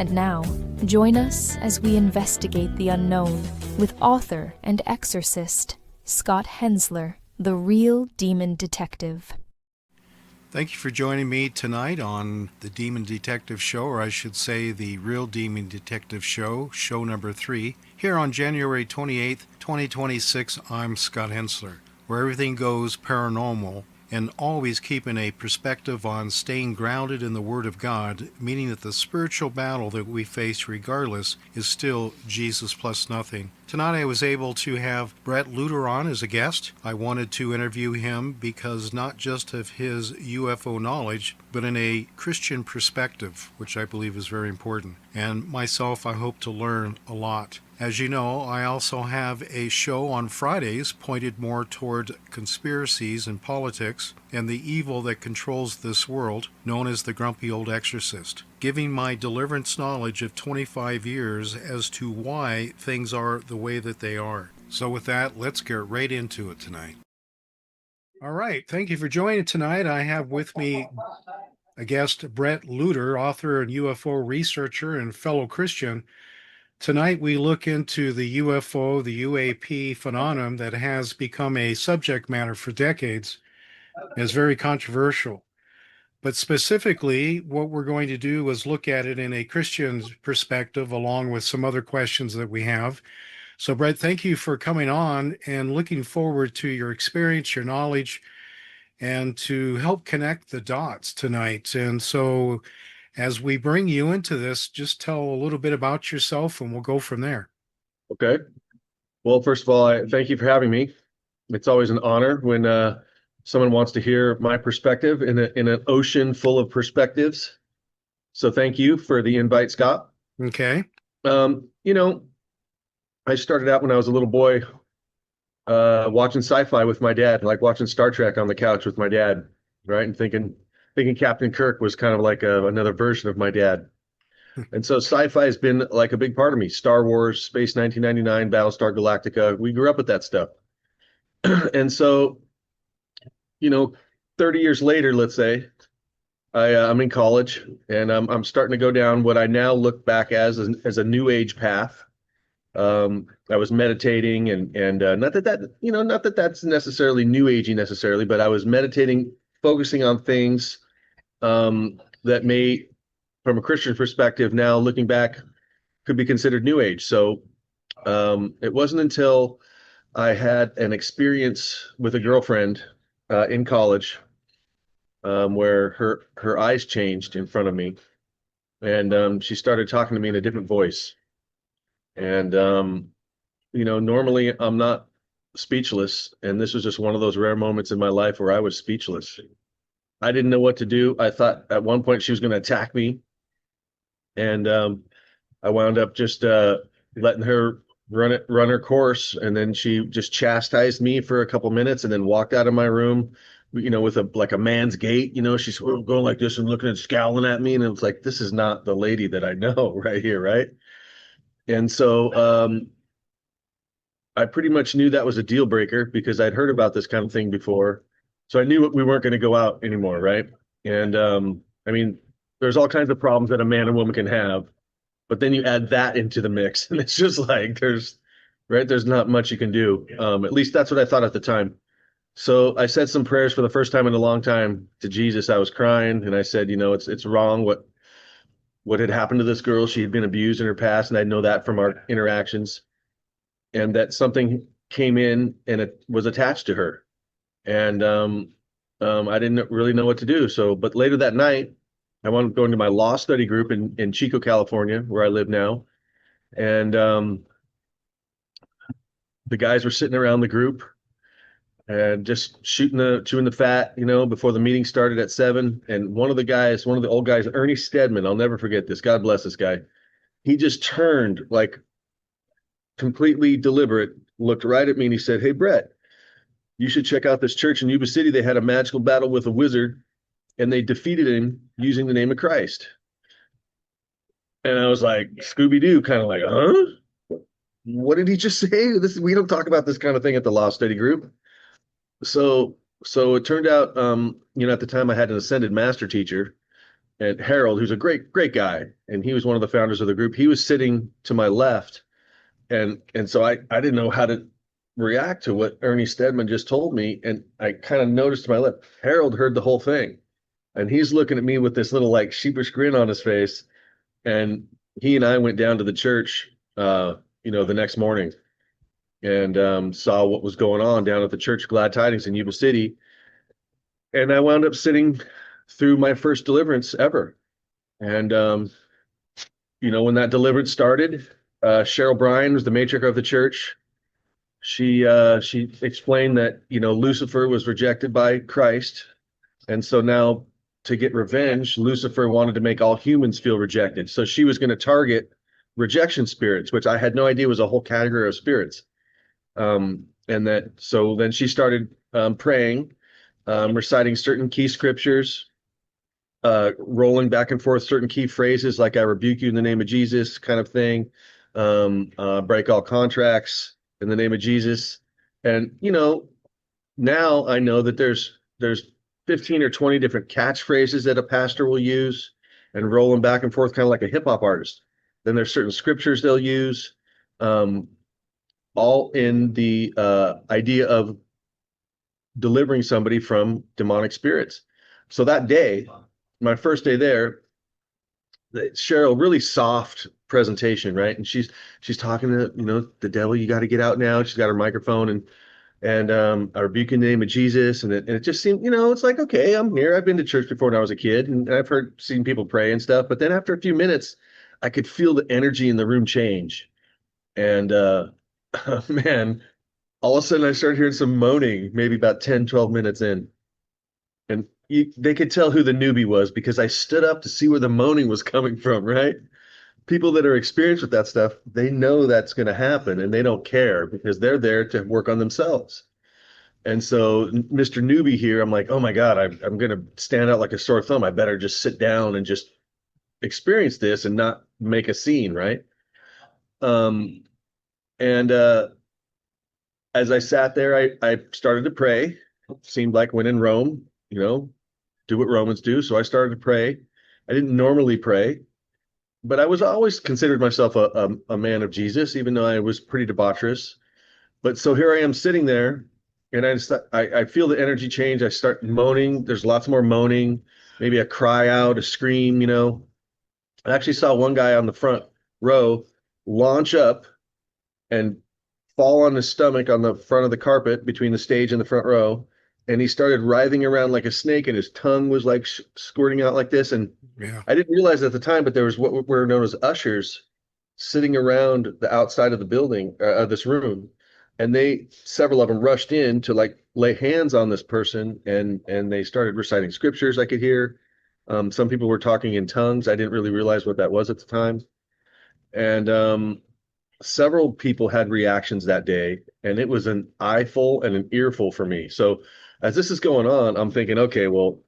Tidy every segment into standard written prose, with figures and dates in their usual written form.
And now, join us as we investigate the unknown with author and exorcist Scott Hensler, the real demon detective. Thank you for joining me tonight on the Demon Detective Show, or I should say the Real Demon Detective Show, show number 3. Here on January 28th, 2026, I'm Scott Hensler, where everything goes paranormal, and always keeping a perspective on staying grounded in the Word of God, meaning that the spiritual battle that we face regardless is still Jesus plus nothing. Tonight I was able to have Bret Lueder on as a guest. I wanted to interview him because not just of his UFO knowledge, but in a Christian perspective, which I believe is very important. And myself, I hope to learn a lot. As you know, I also have a show on Fridays pointed more toward conspiracies and politics and the evil that controls this world, known as the Grumpy Old Exorcist, giving my deliverance knowledge of 25 years as to why things are the way that they are. So with that, let's get right into it tonight. All right, thank you for joining tonight. I have with me a guest, Bret Lueder, author and UFO researcher and fellow Christian. Tonight we look into the UFO, the UAP phenomenon that has become a subject matter for decades, is very controversial. But specifically, what we're going to do is look at it in a Christian perspective, along with some other questions that we have. So, Bret, thank you for coming on and looking forward to your experience, your knowledge, and to help connect the dots tonight. And so, as we bring you into this, just tell a little bit about yourself and we'll go from there. Okay. Well, first of all, I thank you for having me. It's always an honor when someone wants to hear my perspective in an ocean full of perspectives. So thank you for the invite, Scott. Okay. I started out when I was a little boy watching sci-fi with my dad, like watching Star Trek on the couch with my dad, right? And thinking Captain Kirk was kind of like another version of my dad. And so sci-fi has been like a big part of me. Star Wars, Space 1999, Battlestar Galactica. We grew up with that stuff. And so, 30 years later, let's say, I'm in college and I'm starting to go down what I now look back as a new age path. I was meditating and not that that's necessarily new agey necessarily, but I was meditating, focusing on things that may, from a Christian perspective, now looking back, could be considered new age. So it wasn't until I had an experience with a girlfriend in college where her eyes changed in front of me, and she started talking to me in a different voice. And normally I'm not speechless, and this was just one of those rare moments in my life where I was speechless. I didn't know what to do. I thought at one point she was going to attack me. And I wound up just letting her run her course. And then she just chastised me for a couple minutes and then walked out of my room, with a man's gait. She's going like this and looking and scowling at me. And it was like, this is not the lady that I know right here, right? And so I pretty much knew that was a deal breaker because I'd heard about this kind of thing before. So I knew we weren't going to go out anymore, right? And there's all kinds of problems that a man and woman can have, but then you add that into the mix, and it's just like there's not much you can do. At least that's what I thought at the time. So I said some prayers for the first time in a long time to Jesus. I was crying, and I said, it's wrong what had happened to this girl. She had been abused in her past, and I know that from our interactions, and that something came in and it was attached to her. And I didn't really know what to do. So, but later that night, I wound up going to my law study group in Chico, California, where I live now. And the guys were sitting around the group and just chewing the fat, before the meeting started at 7. And one of the old guys, Ernie Stedman, I'll never forget this. God bless this guy. He just turned like completely deliberate, looked right at me, and he said, "Hey, Bret, you should check out this church in Yuba City. They had a magical battle with a wizard, and they defeated him using the name of Christ." And I was like, Scooby-Doo, kind of like, huh? What did he just say? We don't talk about this kind of thing at the law study group. So it turned out, at the time I had an ascended master teacher, and Harold, who's a great guy, and he was one of the founders of the group. He was sitting to my left, and so I didn't know how to react to what Ernie Stedman just told me, and I kind of noticed to my left, Harold heard the whole thing, and he's looking at me with this little like sheepish grin on his face, and he and I went down to the church, the next morning, and saw what was going on down at the Church of Glad Tidings in Yuba City, and I wound up sitting through my first deliverance ever. And when that deliverance started, Cheryl Bryan was the matriarch of the church. She explained that Lucifer was rejected by Christ, and so now to get revenge, Lucifer wanted to make all humans feel rejected. So she was going to target rejection spirits, which I had no idea was a whole category of spirits. So then she started praying, reciting certain key scriptures, rolling back and forth certain key phrases like "I rebuke you in the name of Jesus" kind of thing, break all contracts in the name of Jesus. And now I know that there's 15 or 20 different catchphrases that a pastor will use and roll them back and forth, kind of like a hip hop artist. Then there's certain scriptures they'll use, all in the idea of delivering somebody from demonic spirits. So that day, my first day there, Cheryl, really soft presentation, right? And she's talking to the devil. You got to get out now. She's got her microphone and I rebuke in the name of Jesus. And it just seemed, it's like, okay, I'm here. I've been to church before when I was a kid, and I've seen people pray and stuff. But then after a few minutes, I could feel the energy in the room change. And man, all of a sudden I started hearing some moaning, maybe about 10, 12 minutes in. And they could tell who the newbie was because I stood up to see where the moaning was coming from, right? People that are experienced with that stuff, they know that's going to happen and they don't care because they're there to work on themselves. And so Mr. Newbie here, I'm like, oh my God, I'm going to stand out like a sore thumb. I better just sit down and just experience this and not make a scene, right? And as I sat there, I started to pray. Seemed like when in Rome, do what Romans do. So I started to pray. I didn't normally pray, but I was always considered myself a man of Jesus, even though I was pretty debaucherous. But so here I am sitting there, and I feel the energy change. I start moaning. There's lots more moaning, maybe a cry out, a scream, I actually saw one guy on the front row launch up and fall on his stomach on the front of the carpet between the stage and the front row. And he started writhing around like a snake, and his tongue was like squirting out like this. And Yeah. I didn't realize at the time, but there was what were known as ushers sitting around the outside of the building, this room. And several of them rushed in to like lay hands on this person, and they started reciting scriptures. I could hear some people were talking in tongues. I didn't really realize what that was at the time. And several people had reactions that day, and it was an eyeful and an earful for me. So as this is going on, I'm thinking, okay, well,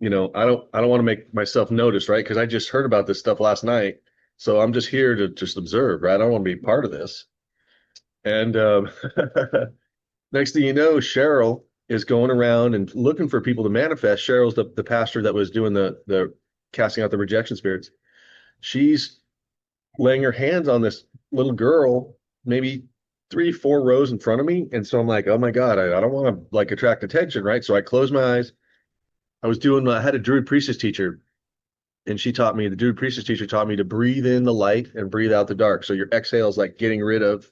I don't want to make myself noticed, right? Because I just heard about this stuff last night. So I'm just here to just observe, right? I don't want to be part of this. And next thing you know, Cheryl is going around and looking for people to manifest. Cheryl's the pastor that was doing the casting out the rejection spirits. She's laying her hands on this little girl, maybe 3-4 rows in front of me. And so I'm like, oh my God, I don't want to like attract attention, right? So I closed my eyes. I had a Druid priestess teacher, and the Druid priestess teacher taught me to breathe in the light and breathe out the dark. So your exhale is like getting rid of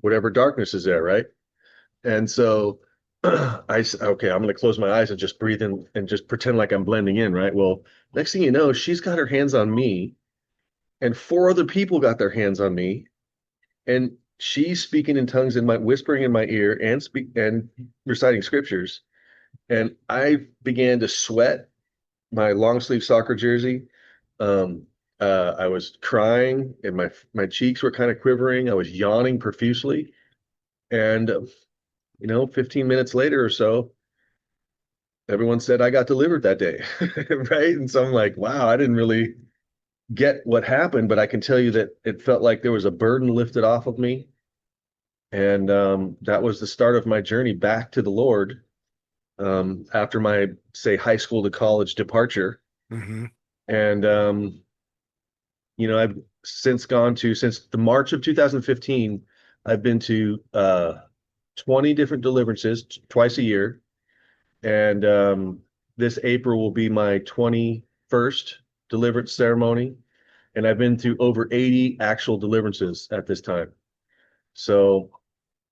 whatever darkness is there, right? And so I said, okay, I'm going to close my eyes and just breathe in and just pretend like I'm blending in, right? Well, next thing you know, she's got her hands on me, and 4 other people got their hands on me, and she's speaking in tongues whispering in my ear and reciting scriptures. And I began to sweat my long sleeve soccer jersey. I was crying, and my cheeks were kind of quivering. I was yawning profusely. And 15 minutes later or so, everyone said I got delivered that day. Right. And so I'm like, wow, I didn't really get what happened, but I can tell you that it felt like there was a burden lifted off of me. And that was the start of my journey back to the Lord, after my, say, high school to college departure. Mm-hmm. And I've since gone to since the March of 2015, I've been to 20 different deliverances twice a year. And this April will be my 21st deliverance ceremony. And I've been to over 80 actual deliverances at this time. So,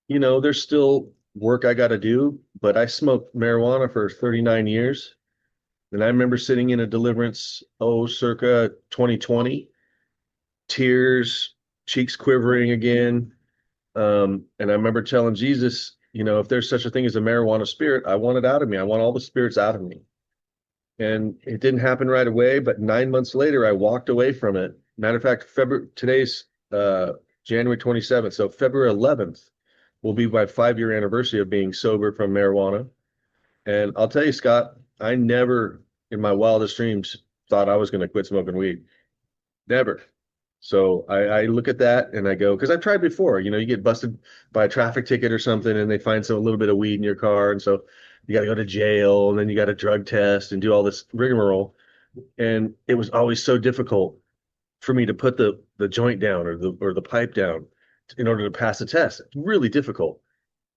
there's still work I got to do, but I smoked marijuana for 39 years. And I remember sitting in a deliverance, circa 2020, tears, cheeks quivering again. And I remember telling Jesus, if there's such a thing as a marijuana spirit, I want it out of me. I want all the spirits out of me. And it didn't happen right away, but 9 months later, I walked away from it. Matter of fact, today's January 27th. So February 11th will be my 5-year anniversary of being sober from marijuana. And I'll tell you, Scott, I never in my wildest dreams thought I was going to quit smoking weed. Never. So I look at that and I go, because I've tried before, you get busted by a traffic ticket or something and they find a little bit of weed in your car. And so you got to go to jail and then you got to drug test and do all this rigmarole. And it was always so difficult for me to put the joint down or the pipe down in order to pass the test. It's really difficult.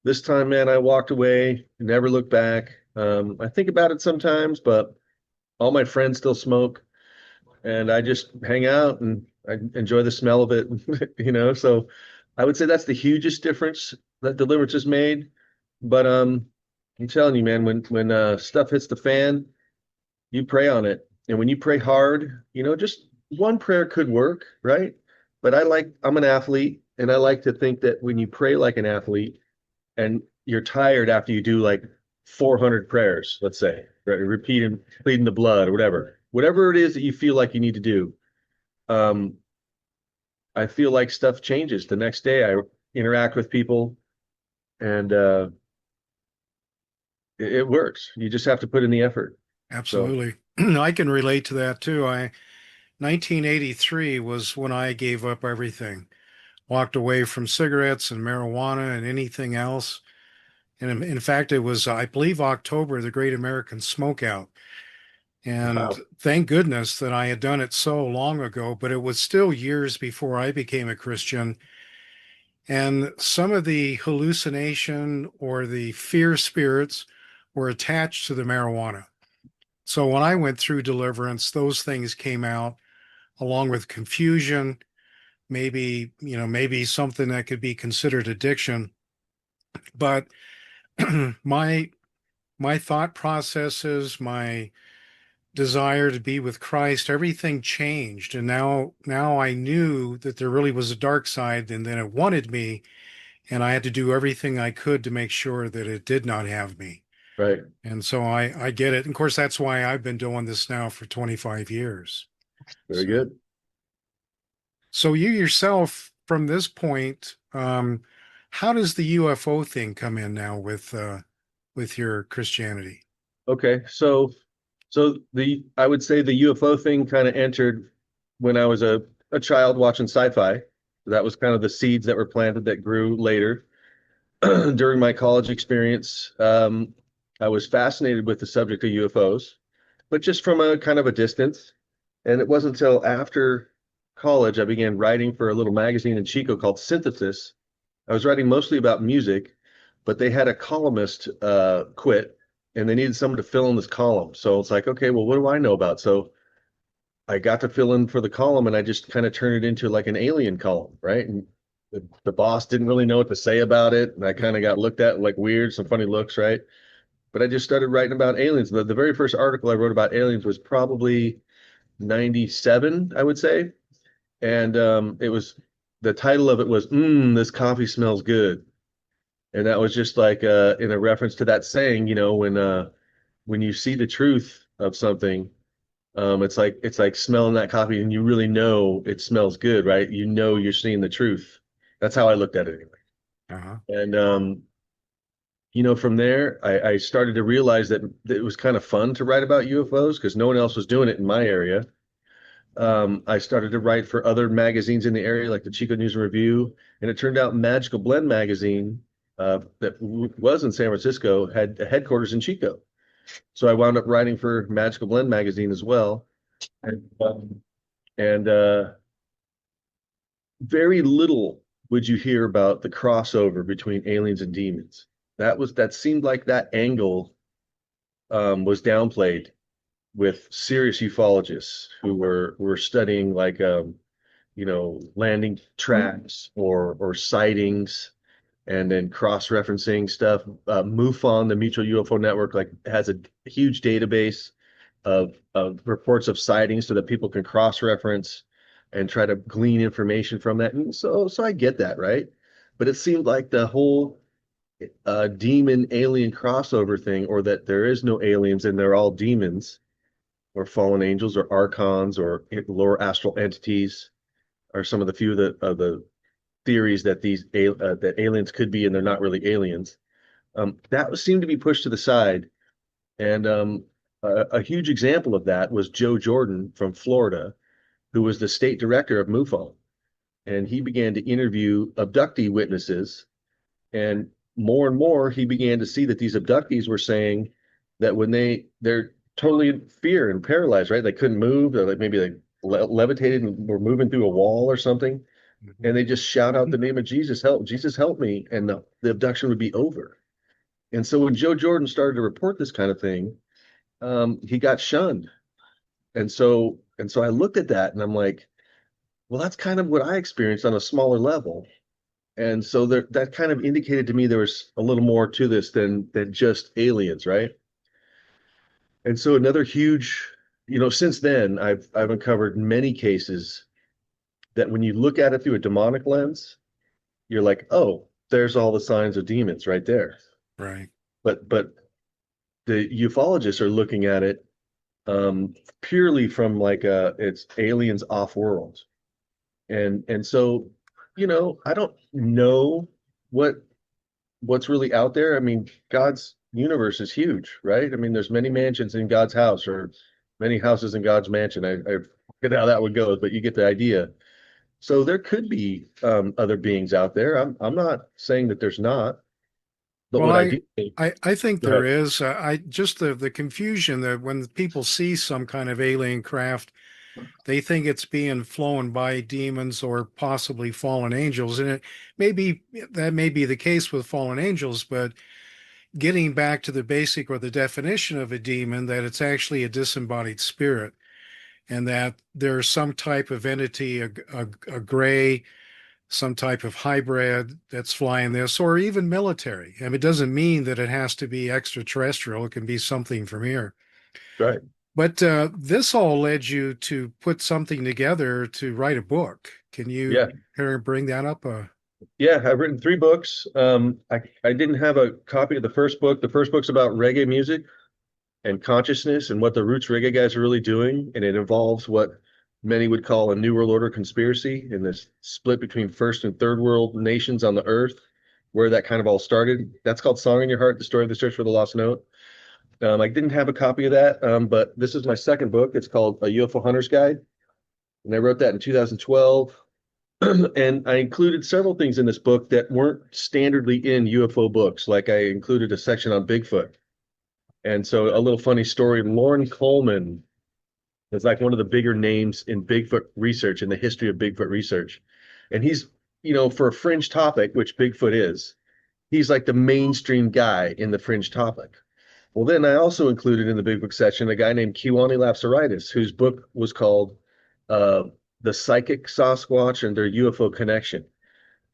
This time, man, I walked away, never looked back. I think about it sometimes, but all my friends still smoke and I just hang out and I enjoy the smell of it, So I would say that's the hugest difference that deliverance has made. But I'm telling you, man, when stuff hits the fan, you pray on it. And when you pray hard, just one prayer could work, right? But I'm an athlete and I like to think that when you pray like an athlete and you're tired after you do like 400 prayers, let's say, right? Repeating, pleading the blood or whatever it is that you feel like you need to do. I feel like stuff changes. The next day I interact with people and it works. You just have to put in the effort. Absolutely. I can relate to that too. 1983 was when I gave up everything, walked away from cigarettes and marijuana and anything else. And in fact, it was, I believe, October, the Great American Smokeout. And Wow. thank goodness that I had done it so long ago, but it was still years before I became a Christian. And some of the hallucination or the fear spirits were attached to the marijuana. So when I went through deliverance, those things came out along with confusion, maybe something that could be considered addiction. But my my thought processes, my desire to be with Christ, everything changed. And now I knew that there really was a dark side and then it wanted me, and I had to do everything I could to make sure that it did not have me. Right. And so I get it. And of course, that's why I've been doing this now for 25 years. Very So, good. so you yourself, from this point, how does the UFO thing come in now with your Christianity? Okay. So I would say the UFO thing kind of entered when I was a child watching sci-fi. That was kind of the seeds that were planted that grew later. During my college experience, I was fascinated with the subject of UFOs, but just from a kind of a distance. And it wasn't until after college I began writing for a little magazine in Chico called Synthesis. I was writing mostly about music, but they had a columnist quit and they needed someone to fill in this column. So it's like, okay, well, what do I know about? So I got to fill in for the column and I just kind of turned it into like an alien column, right? And the boss didn't really know what to say about it. And I kind of got looked at like weird, some funny looks, right? But I just started writing about aliens. The very first article I wrote about aliens was probably 97, I would say. And it was the title of it was This coffee smells good. And that was just like in a reference to that saying, when you see the truth of something, it's like smelling that coffee and you really know it smells good, right? You're seeing the truth. That's how I looked at it anyway. Uh-huh. And from there, I started to realize that it was kind of fun to write about UFOs because no one else was doing it in my area. I started to write for other magazines in the area, like the Chico News and Review, and it turned out Magical Blend magazine, that was in San Francisco, had a headquarters in Chico. So I wound up writing for Magical Blend magazine as well. And very little would you hear about the crossover between aliens and demons. That seemed like that angle was downplayed with serious ufologists who were studying like landing tracks or sightings, and then cross-referencing stuff. MUFON, the Mutual UFO Network, like has a huge database of reports of sightings so that people can cross-reference and try to glean information from that. And so I get that, right? But it seemed like the whole demon alien crossover thing, or that there is no aliens and they're all demons or fallen angels or archons or lower astral entities, are some of the few of the theories that that aliens could be and they're not really aliens. That seemed to be pushed to the side. And a huge example of that was Joe Jordan from Florida, who was the state director of MUFON. And he began to interview abductee witnesses. And more, he began to see that these abductees were saying that when they're totally in fear and paralyzed, right? They couldn't move, or like maybe they levitated and were moving through a wall or something. And they just shout out the name of Jesus, help me, and the abduction would be over. And so when Joe Jordan started to report this kind of thing, he got shunned. And so I looked at that and I'm like, well, that's kind of what I experienced on a smaller level. And so that kind of indicated to me there was a little more to this than just aliens, right? And so another huge, since then I've uncovered many cases that when you look at it through a demonic lens, you're like, oh, there's all the signs of demons right there. Right. But the ufologists are looking at it purely from like it's aliens off world. And so, I don't know what's really out there. I mean, God's universe is huge, right? I mean, there's many mansions in God's house, or many houses in God's mansion. I forget how that would go, but you get the idea. So there could be other beings out there. I'm not saying that there's not, but Well, what I do think, I think go there ahead. is. I just the confusion that when people see some kind of alien craft, they think it's being flown by demons or possibly fallen angels, and that may be the case with fallen angels. But getting back to the basic or the definition of a demon, that it's actually a disembodied spirit, and that there's some type of entity, a gray, some type of hybrid that's flying this, or even military. I mean, it doesn't mean that it has to be extraterrestrial. It can be something from here. Right. But this all led you to put something together to write a book. Can you Yeah. bring that up? Yeah. I've written 3 books. I didn't have a copy of the first book. The first book's about reggae music and consciousness and what the roots reggae guys are really doing. And it involves what many would call a New World Order conspiracy, and this split between first and third world nations on the earth, where that kind of all started. That's called Song in Your Heart, the story of the search for the lost note. I didn't have a copy of that, but this is my second book. It's called A UFO Hunter's Guide. And I wrote that in 2012. And I included several things in this book that weren't standardly in UFO books. Like I included a section on Bigfoot. And so a little funny story, Lauren Coleman is like one of the bigger names in Bigfoot research, in the history of Bigfoot research. And he's, for a fringe topic, which Bigfoot is, he's like the mainstream guy in the fringe topic. Well, then I also included in the Big Book section a guy named Kiwani Lapsaritis, whose book was called The Psychic Sasquatch and Their UFO Connection.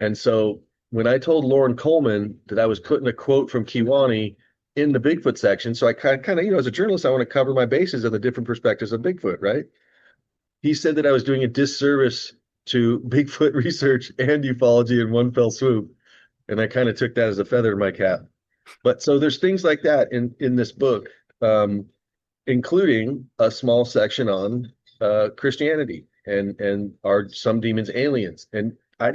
And so when I told Lauren Coleman that I was putting a quote from Kiwani in the Bigfoot section, so I kind of, as a journalist, I want to cover my bases of the different perspectives of Bigfoot, right? He said that I was doing a disservice to Bigfoot research and ufology in one fell swoop. And I kind of took that as a feather in my cap. But so there's things like that in this book, including a small section on Christianity and are some demons aliens. And I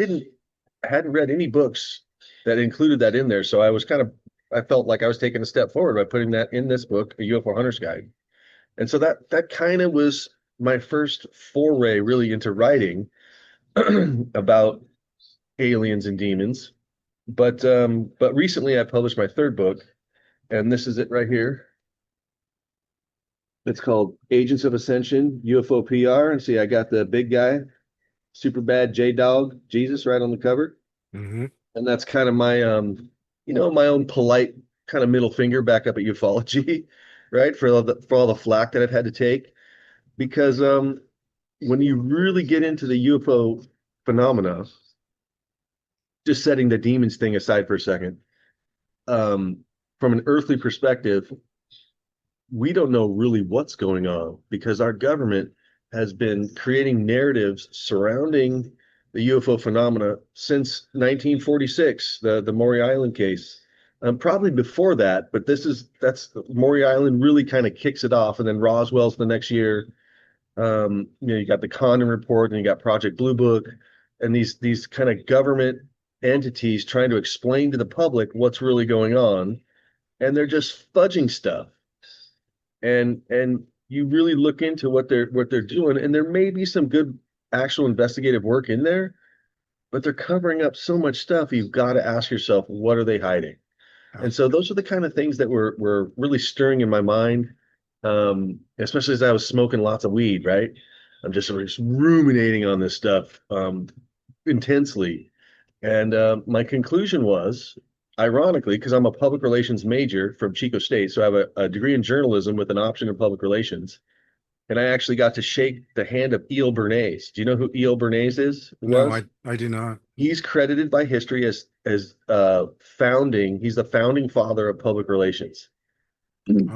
hadn't read any books that included that in there. So I felt like I was taking a step forward by putting that in this book, A UFO Hunter's Guide. And so that kind of was my first foray really into writing about aliens and demons. But recently I published my third book, and this is it right here. It's called Agents of Ascension, UFO PR. And see, I got the big guy, super bad J Dog Jesus right on the cover. Hmm. And that's kind of my my own polite kind of middle finger back up at ufology, right? For all the flack that I've had to take. Because when you really get into the UFO phenomena, just setting the demons thing aside for a second, um, from an earthly perspective, we don't know really what's going on because our government has been creating narratives surrounding the UFO phenomena since 1946, the Maury Island case. Probably before that, but that's Maury Island really kind of kicks it off, and then Roswell's the next year. You got the Condon Report, and you got Project Blue Book, and these kind of government entities trying to explain to the public what's really going on, and they're just fudging stuff. And you really look into what they're doing, and there may be some good actual investigative work in there, but they're covering up so much stuff. You've got to ask yourself, what are they hiding? Yeah. And so those are the kind of things that were really stirring in my mind, especially as I was smoking lots of weed, right? I'm just ruminating on this stuff intensely. And my conclusion was, ironically, because I'm a public relations major from Chico State, so I have a degree in journalism with an option in public relations. And I actually got to shake the hand of E.L. Bernays. Do you know who E.L. Bernays is? No, Was? I do not. He's credited by history as founding. He's the founding father of public relations.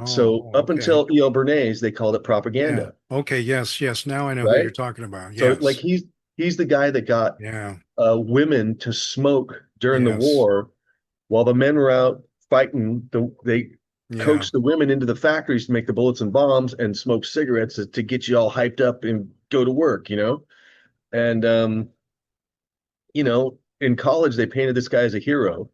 So Oh, up okay. until E.L. Bernays, they called it Yeah. propaganda, Okay. Yes. Yes. Now I know who you're right? talking about. So like Yes. he's the guy that got Yeah. women to smoke during the Yes. war while the men were out fighting. They Yeah. coaxed the women into the factories to make the bullets and bombs and smoke cigarettes to get you all hyped up and go to work, And in college they painted this guy as a hero,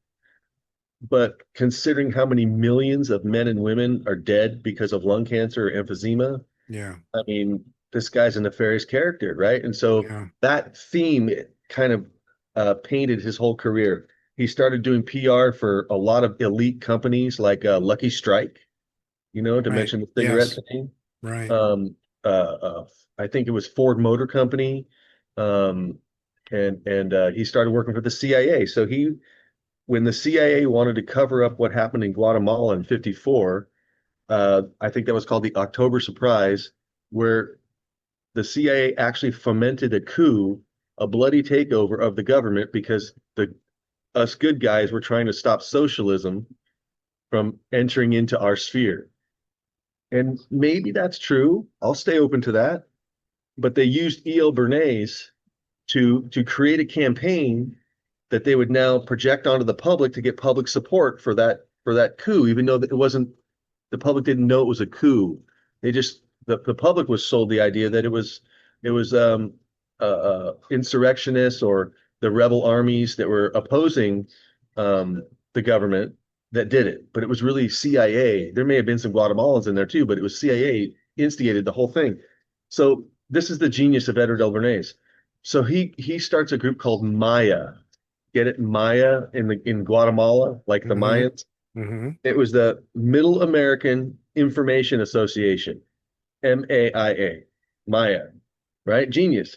but considering how many millions of men and women are dead because of lung cancer or emphysema, Yeah. I mean, this guy's a nefarious character, right? And so Yeah. that theme kind of painted his whole career. He started doing PR for a lot of elite companies like Lucky Strike, to Right. mention the cigarette Yes. thing. Right. Um, I think it was Ford Motor Company. Um, and he started working for the CIA. So when the CIA wanted to cover up what happened in Guatemala in 54, I think that was called the October Surprise, where the CIA actually fomented a coup, a bloody takeover of the government because us good guys were trying to stop socialism from entering into our sphere. And maybe that's true. I'll stay open to that. But they used E.L. Bernays to create a campaign that they would now project onto the public to get public support for that coup, even though it wasn't the public didn't know it was a coup. The public was sold the idea that it was insurrectionists or the rebel armies that were opposing the government that did it, but it was really CIA. There may have been some Guatemalans in there too, but it was CIA instigated the whole thing. So this is the genius of Edward L. Bernays. So he starts a group called Maya. Get it, Maya in Guatemala, like the Mm-hmm. Mayans. Mm-hmm. It was the Middle American Information Association, MAIA, Maya, right? Genius.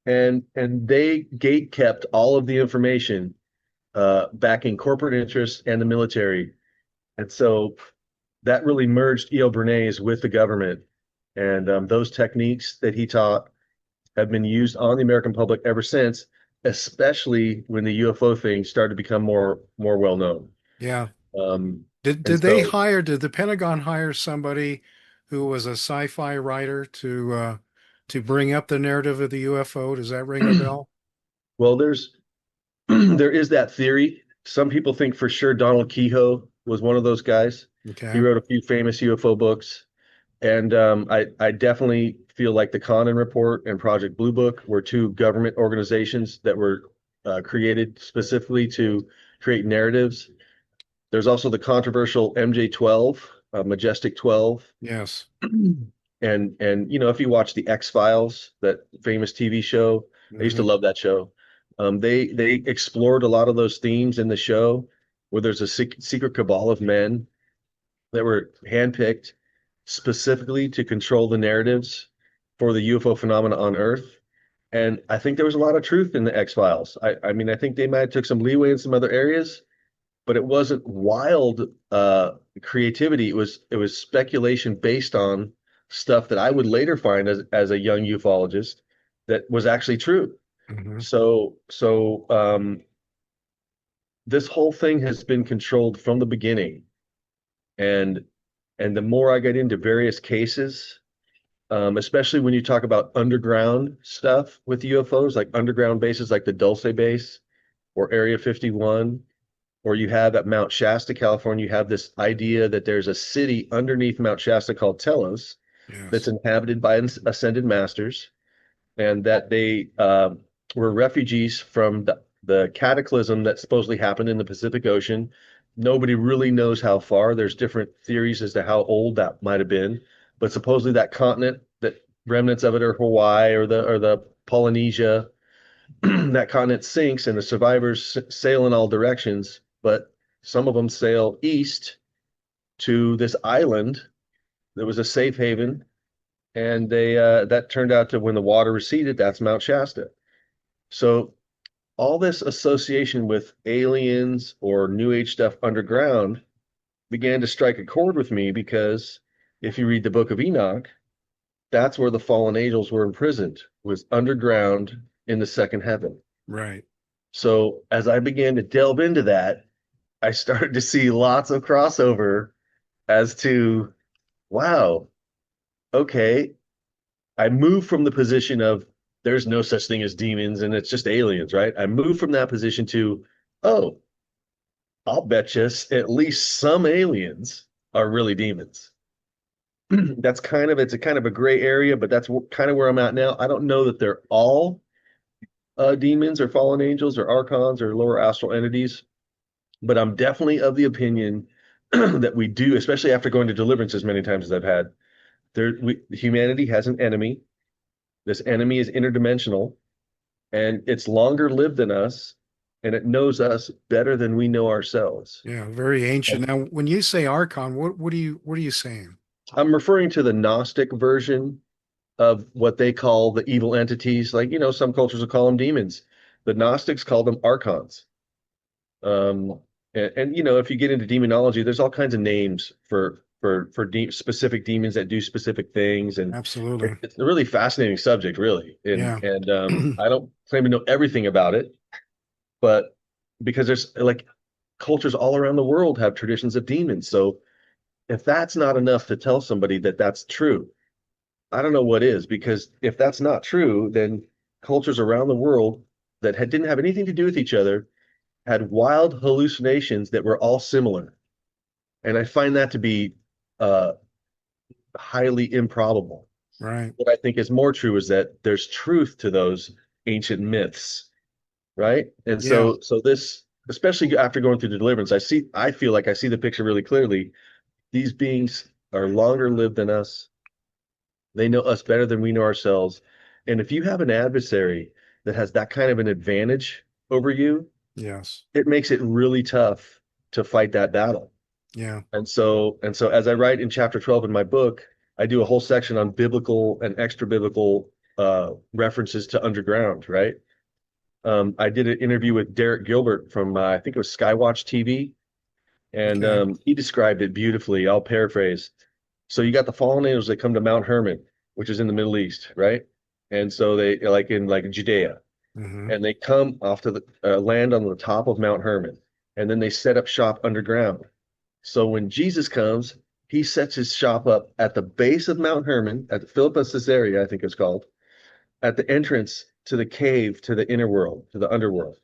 And they gate kept all of the information backing corporate interests and the military. And so that really merged E.L. Bernays with the government. And those techniques that he taught have been used on the American public ever since, especially when the UFO thing started to become more well known. Yeah. Um, Did and did they so, hire, did the Pentagon hire somebody who was a sci-fi writer to bring up the narrative of the UFO? Does that ring a bell? well, there is that theory. Some people think for sure Donald Kehoe was one of those guys. He Okay. wrote a few famous UFO books. And I definitely feel like the Condon Report and Project Blue Book were two government organizations that were created specifically to create narratives. There's also the controversial MJ-12, Majestic 12, Yes. and if you watch the X-Files, that famous TV show, I used to Hmm. love that show. They explored a lot of those themes in the show, where there's a secret cabal of men that were handpicked specifically to control the narratives for the UFO phenomena on Earth. And I think there was a lot of truth in the X-Files. I mean, I think they might have took some leeway in some other areas, but it wasn't wild creativity. It was speculation based on stuff that I would later find as a young ufologist that was actually true. Hmm. So this whole thing has been controlled from the beginning, and the more I get into various cases, especially when you talk about underground stuff with UFOs, like underground bases like the Dulce base or Area 51, or you have at Mount Shasta, California, you have this idea that there's a city underneath Mount Shasta called Telos that's Yes. inhabited by ascended masters, and that they were refugees from the cataclysm that supposedly happened in the Pacific Ocean. Nobody really knows how far. There's different theories as to how old that might have been, but supposedly that continent, that remnants of it are Hawaii or the Polynesia, that continent sinks and the survivors sail in all directions, but some of them sail east to this island that was a safe haven, and they that turned out to, when the water receded, that's Mount Shasta. So all this association with aliens or New Age stuff underground began to strike a chord with me, because if you read the Book of Enoch, that's where the fallen angels were imprisoned, was underground in the second heaven. Right. So as I began to delve into that, I started to see lots of crossover as to, wow, okay, I moved from the position of there's no such thing as demons and it's just aliens, right? I moved from that position to, oh, I'll bet you at least some aliens are really demons. It's a kind of a gray area, but that's kind of where I'm at now. I don't know that they're all demons or fallen angels or archons or lower astral entities, but I'm definitely of the opinion that we do, especially after going to deliverance as many times as I've had. Humanity has an enemy. This enemy is interdimensional, and it's longer lived than us, and it knows us better than we know ourselves. Yeah. Very ancient. Now, when you say Archon, what are you saying? I'm referring to the Gnostic version of what they call the evil entities. Like, some cultures will call them demons. The Gnostics called them archons. Um, and if you get into demonology, there's all kinds of names for specific demons that do specific things, and Absolutely. it's a really fascinating subject, really. And Yeah. and I don't claim to know everything about it, but because there's like cultures all around the world have traditions of demons. So if that's not enough to tell somebody that that's true, I don't know what is, because if that's not true, then cultures around the world that didn't have anything to do with each other had wild hallucinations that were all similar. And I find that to be uh, highly improbable. Right. What I think is more true is that there's truth to those ancient myths, right? And Yeah. so this, especially after going through the deliverance, I feel like I see the picture really clearly. These beings are longer lived than us. They know us better than we know ourselves. And if you have an adversary that has that kind of an advantage over you, Yes. it makes it really tough to fight that battle. Yeah. And so as I write in chapter 12 in my book, I do a whole section on biblical and extra biblical references to underground, right? I did an interview with Derek Gilbert from I think it was Skywatch TV, and Okay. he described it beautifully. I'll paraphrase. So you got the fallen angels that come to Mount Hermon, which is in the Middle East, right? And so they like Judea, Hmm. and they come off to the land on the top of Mount Hermon, and then they set up shop underground. So when Jesus comes, he sets his shop up at the base of Mount Hermon, at the Philippa Caesarea, I think it's called, at the entrance to the cave, to the inner world, to the underworld.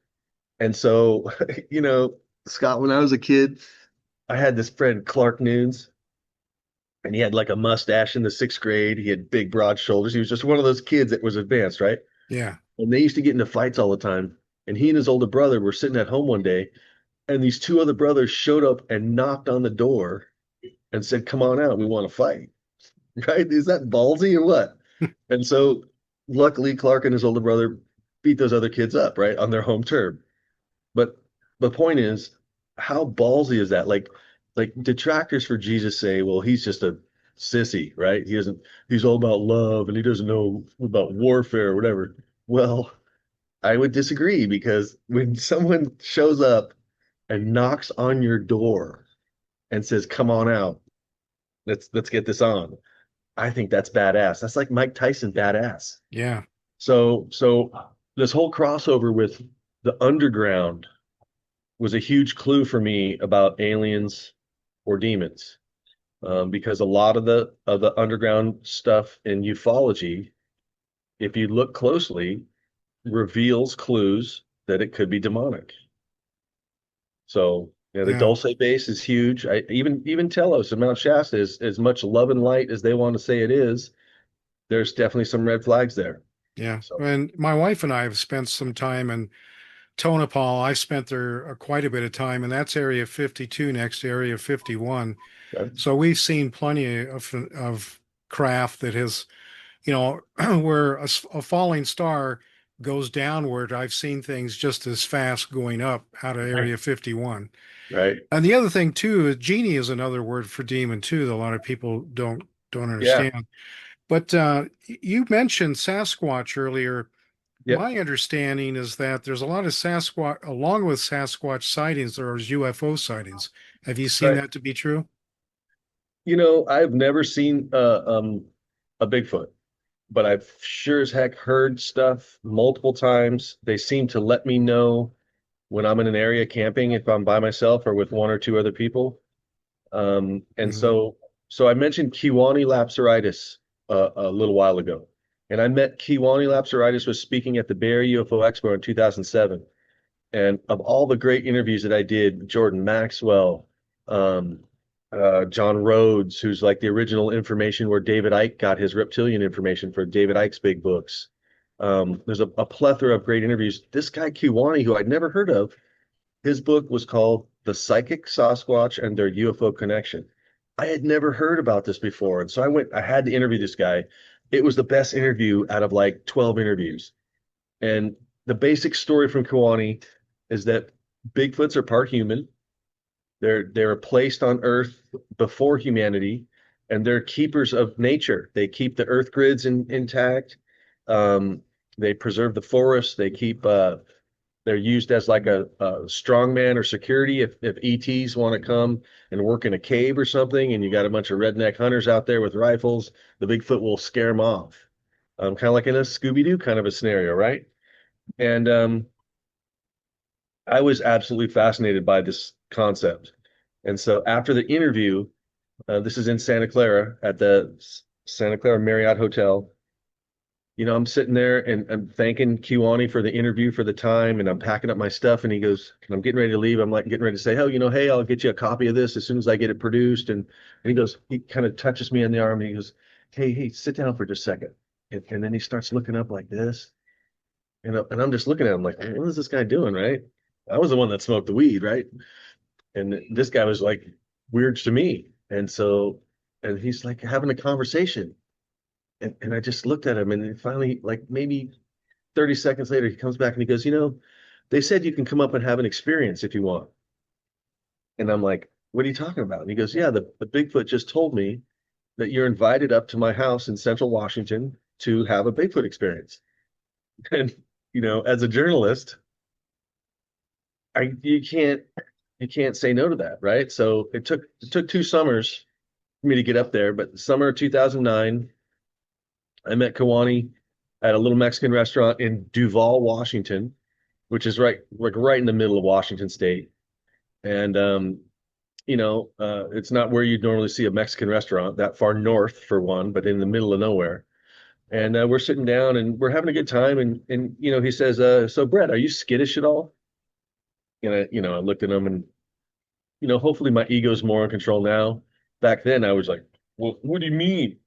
And so, Scott, when I was a kid, I had this friend, Clark Noons, and he had like a mustache in the sixth grade. He had big, broad shoulders. He was just one of those kids that was advanced, right? Yeah. And they used to get into fights all the time. And he and his older brother were sitting at home one day, and these two other brothers showed up and knocked on the door and said, "Come on out, we want to fight." Right? Is that ballsy or what? And so luckily Clark and his older brother beat those other kids up, right, on their home turf. But the point is, how ballsy is that? Like detractors for Jesus say, well, he's just sissy, right? He's all about love and he doesn't know about warfare or whatever. Well, I would disagree because when someone shows up and knocks on your door and says, "Come on out, let's get this on," I think that's badass. That's like Mike Tyson badass. Yeah. So this whole crossover with the underground was a huge clue for me about aliens or demons, because a lot of the underground stuff in ufology, if you look closely, reveals clues that it could be demonic. So yeah, the Yeah. Dulce base is huge. Even Telos and Mount Shasta is as much love and light as they want to say it is. There's definitely some red flags there. Yeah. So And my wife and I have spent some time in Tonopah. I've spent there quite a bit of time, and that's Area 52 next to Area 51. okay. So we've seen plenty of craft that has, where a falling star goes downward. I've seen things just as fast going up out of Right. Area 51. Right. And the other thing too is genie is another word for demon too that a lot of people don't Yeah. understand. But you mentioned Sasquatch earlier. Yep. My understanding is that there's a lot of Sasquatch, along with Sasquatch sightings, there's UFO sightings. Have you seen Right. that to be true? I've never seen a Bigfoot, but I've sure as heck heard stuff multiple times. They seem to let me know when I'm in an area camping if I'm by myself or with one or two other people. And Mhm. so I mentioned Kiwani Lapsaritis a little while ago, and I met Kiwani Lapsaritis was speaking at the Bay Area UFO Expo in 2007. And of all the great interviews that I did, Jordan Maxwell, um, John Rhodes, who's like the original information where David Icke got his reptilian information for David Icke's big books. There's a plethora of great interviews. This guy Kiwani, who I'd never heard of, his book was called The Psychic Sasquatch and Their UFO Connection. I had never heard about this before. And so I had to interview this guy. It was the best interview out of like 12 interviews. And the basic story from Kiwani is that Bigfoots are part human. They're placed on Earth before humanity, and they're keepers of nature. They keep the Earth grids intact. They preserve the forests. They're used as like a strongman or security if ETs want to come and work in a cave or something, and you got a bunch of redneck hunters out there with rifles. The Bigfoot will scare them off, kind of like in a Scooby-Doo kind of a scenario, right? And I was absolutely fascinated by this concept. And so after the interview, this is in Santa Clara at the Santa Clara Marriott Hotel. I'm sitting there and I'm thanking Kiwani for the interview for the time, and I'm packing up my stuff. And he goes, and I'm getting ready to leave. I'm like getting ready to say, oh, hey, I'll get you a copy of this as soon as I get it produced. And he goes, he kind of touches me on the arm and he goes, hey, sit down for just a second. And then he starts looking up like this. And I'm just looking at him like, what is this guy doing, right? I was the one that smoked the weed, right? And this guy was like weird to me. And he's like having a conversation. And I just looked at him, and then finally, like maybe 30 seconds later, he comes back and he goes, they said you can come up and have an experience if you want. And I'm like, what are you talking about? And he goes, yeah, the Bigfoot just told me that you're invited up to my house in Central Washington to have a Bigfoot experience. And, as a journalist, I you can't say no to that, right? So it took 2 summers for me to get up there, but the summer of 2009, I met Kawani at a little Mexican restaurant in Duval, Washington, which is right in the middle of Washington State. And it's not where you'd normally see a Mexican restaurant, that far north for one, but in the middle of nowhere. And we're sitting down and we're having a good time. And he says, "So Brett, are you skittish at all?" And I looked at him and hopefully my ego's more in control now. Back then, I was like, "Well, what do you mean?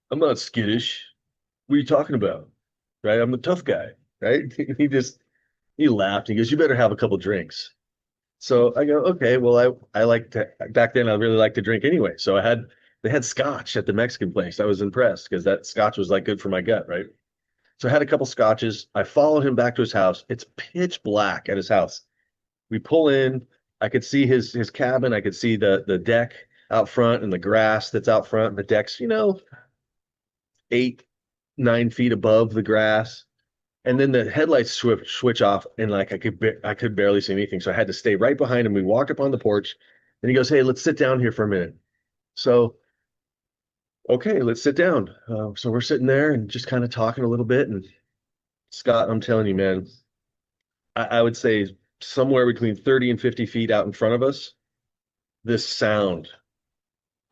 I'm not skittish. What are you talking about? Right? I'm the tough guy, right?" He laughed. He goes, "You better have a couple drinks." So I go, "Okay, well, I like to back then I really liked to drink anyway." So they had scotch at the Mexican place. I was impressed because that scotch was like good for my gut, right? So I had a couple scotches. I followed him back to his house. It's pitch black at his house. We pull in. I could see his cabin. I could see the deck. out front and the grass that's out front and the deck's, 8, 9 feet above the grass. And then the headlights switch off, and like I could barely see anything, so I had to stay right behind him. We walked up on the porch, and he goes, "Hey, let's sit down here for a minute." So okay, let's sit down. So we're sitting there and just kind of talking a little bit. And Scott, I'm telling you, man, I would say somewhere between 30 and 50 feet out in front of us, this sound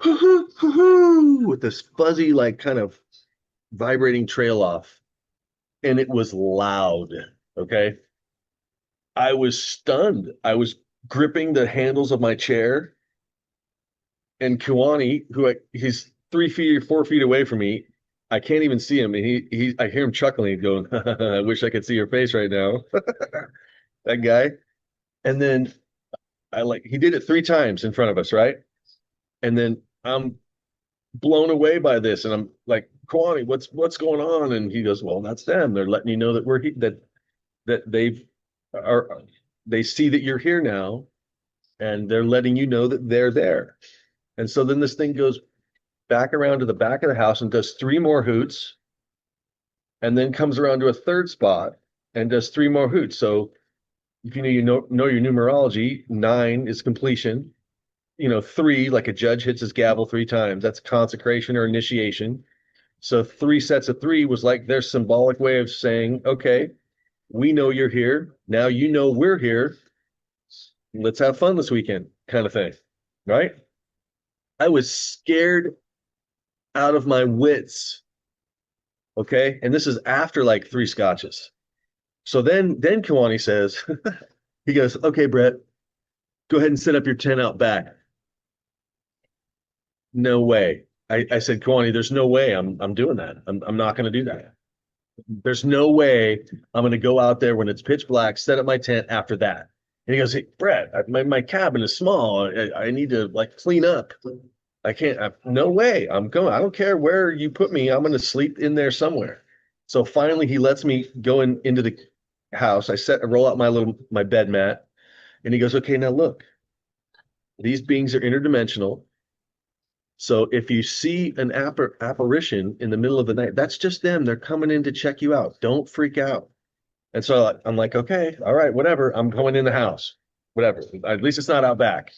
with this fuzzy, like kind of vibrating trail off. And it was loud. Okay. I was stunned. I was gripping the handles of my chair, and Kiwani, he's 3 feet or 4 feet away from me. I can't even see him. And I hear him chuckling, going, I wish I could see your face right now. That guy. And then he did it 3 times in front of us, right? And then I'm blown away by this. And I'm like, Kiwani, what's going on? And he goes, well, that's them. They're letting you know that that they see that you're here now, and they're letting you know that they're there. And so then this thing goes back around to the back of the house and does 3 more hoots, and then comes around to a third spot and does 3 more hoots. So if you know your numerology, 9 is completion. 3, like a judge hits his gavel 3 times, that's consecration or initiation. So 3 sets of 3 was like their symbolic way of saying, okay, we know you're here. Now you know we're here. Let's have fun this weekend, kind of thing. Right? I was scared out of my wits. Okay. And this is after like 3 scotches. So then Kiwani says, he goes, okay, Bret, go ahead and set up your tent out back. No way. I said, Kiwani, there's no way I'm doing that. I'm not going to do that. There's no way I'm going to go out there when it's pitch black, set up my tent after that. And he goes, hey, Bret, my cabin is small. I need to like clean up. I can't, no way. I don't care where you put me. I'm going to sleep in there somewhere. So finally he lets me go into the house. I roll out my bed mat, and he goes, okay, now look, these beings are interdimensional. So if you see an apparition in the middle of the night, that's just them. They're coming in to check you out. Don't freak out. And so I'm like, okay, all right, whatever. I'm going in the house, whatever. At least it's not out back.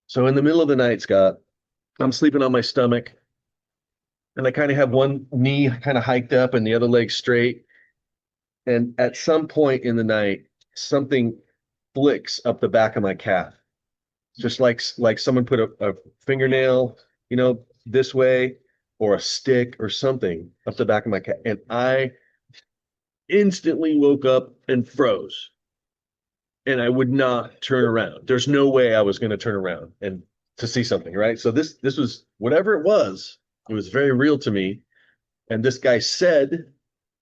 So in the middle of the night, Scott, I'm sleeping on my stomach, and I kind of have one knee kind of hiked up and the other leg straight. And at some point in the night, something flicks up the back of my calf, just like someone put a fingernail, this way, or a stick or something up the back of my calf. And I instantly woke up and froze. And I would not turn around. There's no way I was going to turn around and to see something, right? So this was whatever it was very real to me. And this guy said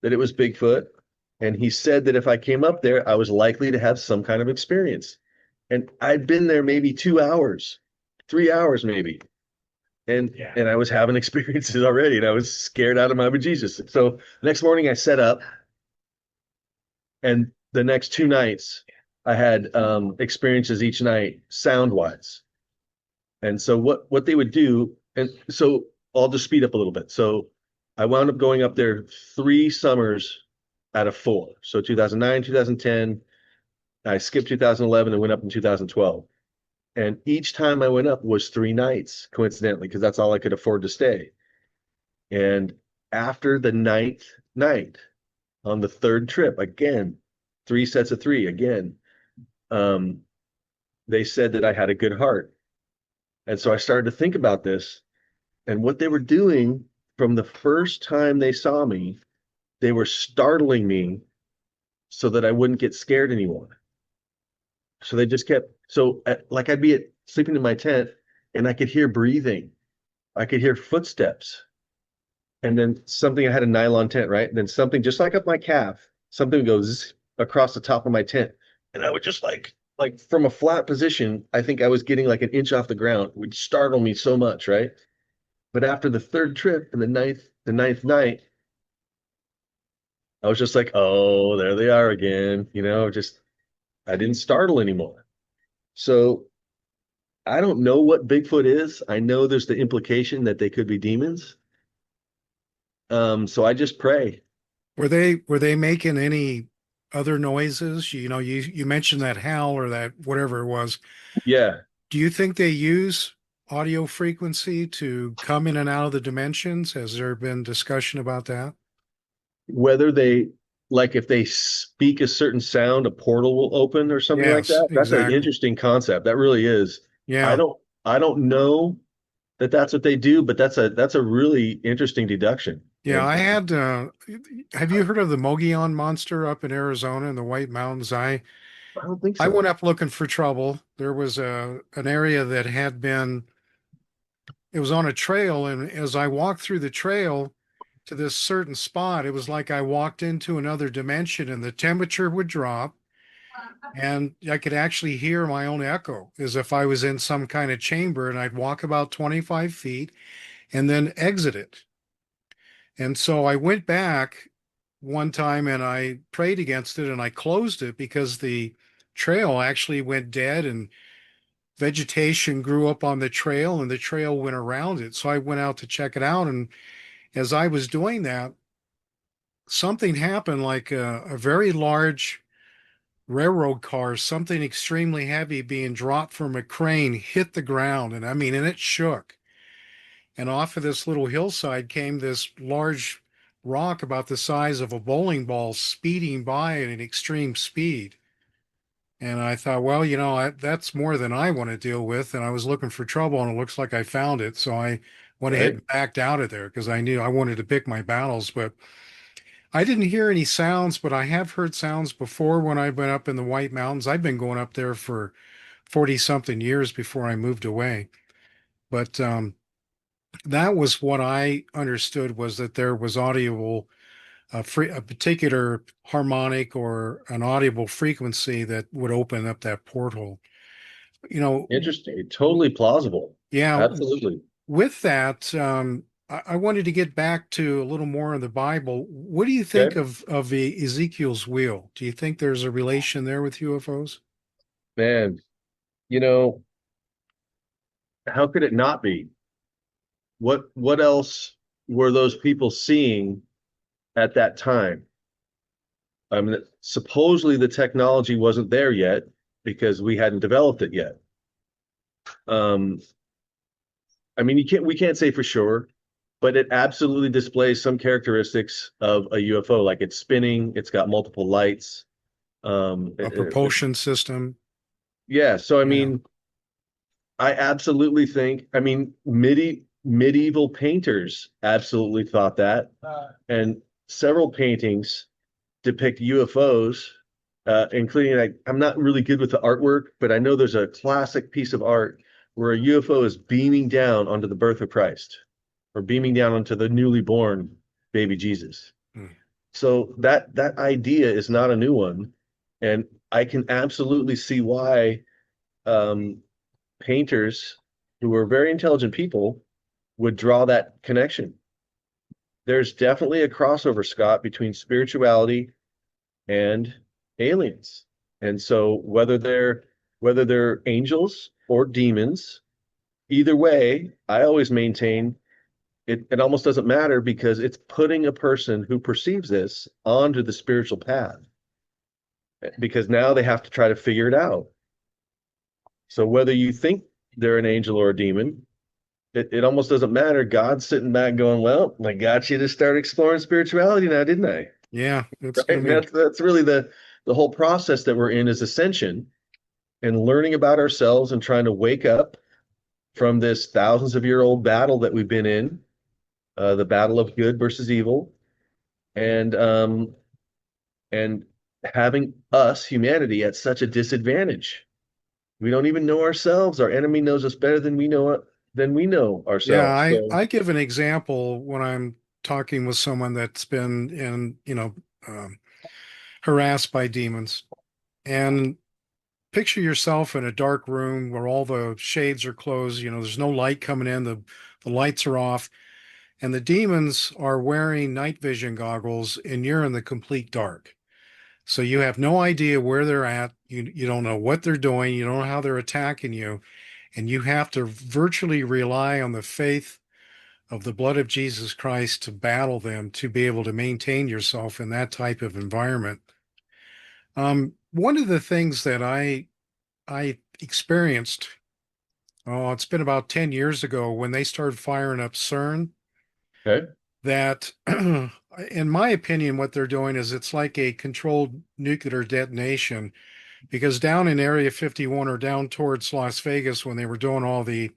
that it was Bigfoot. And he said that if I came up there, I was likely to have some kind of experience. And I'd been there maybe 2 hours, 3 hours maybe. And I was having experiences already, and I was scared out of my bejesus. So next morning I set up, and the next 2 nights I had experiences each night sound wise. And so what they would do, and so I'll just speed up a little bit. So I wound up going up there 3 summers out of 4. So 2009, 2010, I skipped 2011 and went up in 2012. And each time I went up was 3 nights, coincidentally, because that's all I could afford to stay. And after the 9th night, on the 3rd trip, again, 3 sets of 3, again, they said that I had a good heart. And so I started to think about this, and what they were doing from the first time they saw me, they were startling me so that I wouldn't get scared anymore. So they just kept, like I'd be sleeping in my tent, and I could hear breathing. I could hear footsteps. And then I had a nylon tent, right? And then something just like up my calf, something goes across the top of my tent. And I would just like from a flat position, I think I was getting like an inch off the ground. It would startle me so much, right? But after the 3rd trip and the ninth night, I was just like, oh, there they are again. I didn't startle anymore. So I don't know what Bigfoot is. I know there's the implication that they could be demons. So I just pray. Were they making any other noises? You mentioned that howl or that whatever it was. Yeah, Do you think they use audio frequency to come in and out of the dimensions? Has there been discussion about that? whether they like if they speak a certain sound, a portal will open or something like Yes, that. That's an exactly. interesting concept. That really is. I Yeah. don't I don't know that that's what they do, but that's a really interesting deduction. Yeah, And have you heard of the Mogollon monster up in Arizona in the White Mountains? I don't think I went so. up looking for trouble. There was an area that it was on a trail, and as I walked through the trail to this certain spot, it was like I walked into another dimension and the temperature would drop, and I could actually hear my own echo as if I was in some kind of chamber, and I'd walk about 25 feet and then exit it. And so I went back one time and I prayed against it and I closed it because the trail actually went dead and vegetation grew up on the trail and the trail went around it. So I went out to check it out. And as I was doing that, something happened like a very large railroad car, something extremely heavy being dropped from a crane hit the ground. And I mean, and it shook. And off of this little hillside came this large rock about the size of a bowling ball speeding by at an extreme speed. And I thought, well, that's more than I want to deal with. And I was looking for trouble, and it looks like I found it. So I went ahead Right. and backed out of there because I knew I wanted to pick my battles. But I didn't hear any sounds, but I have heard sounds before when I've been up in the White Mountains. I've been going up there for 40 something years before I moved away. But that was what I understood was that there was audible a particular harmonic or an audible frequency that would open up that portal. You know, Interesting. Totally plausible. yeah, Absolutely. with that, I wanted to get back to a little more in the Bible. What do you think Okay. of the Ezekiel's wheel? Do you think there's a relation there with UFOs? Man, you know, how could it not be? What else were those people seeing at that time? I mean, supposedly the technology wasn't there yet because we hadn't developed it yet. Um, I mean, we can't say for sure, but it absolutely displays some characteristics of a UFO, like it's spinning, it's got multiple lights. A propulsion system? Yeah, so I Yeah. mean, I absolutely think, I mean, medieval painters absolutely thought that, and several paintings depict UFOs, including like I'm not really good with the artwork, but I know there's a classic piece of art where a UFO is beaming down onto the birth of Christ or beaming down onto the newly born baby Jesus. Hmm. So that idea is not a new one, and I can absolutely see why um, painters who are very intelligent people would draw that connection. There's definitely a crossover, Scott, between spirituality and aliens. And so whether they're angels or demons, either way, I always maintain it almost doesn't matter because it's putting a person who perceives this onto the spiritual path because now they have to try to figure it out. So whether you think they're an angel or a demon, it almost doesn't matter. God's sitting back going, well, I got you to start exploring spirituality now, didn't I? Yeah, it's Right. going And to be, that's really the whole process that we're in is ascension and learning about ourselves and trying to wake up from this thousands of year old battle that we've been in, the battle of good versus evil, and and having us humanity at such a disadvantage. We don't even know ourselves. Our enemy knows us better than we know yeah, ourselves. I, So I give an example when I'm talking with someone that's been um, harassed by demons. And picture yourself in a dark room where all the shades are closed, there's no light coming in, the lights are off, and the demons are wearing night vision goggles, and you're in the complete dark. So you have no idea where they're at. You don't know what they're doing. You don't know how they're attacking you. and you have to virtually rely on the faith of the blood of Jesus Christ to battle them, to be able to maintain yourself in that type of environment. One of the things that I experienced, oh, it's been about 10 years ago when they started firing up CERN, Okay. that in my opinion, what they're doing is it's like a controlled nuclear detonation, because down in Area 51 or down towards Las Vegas, when they were doing all the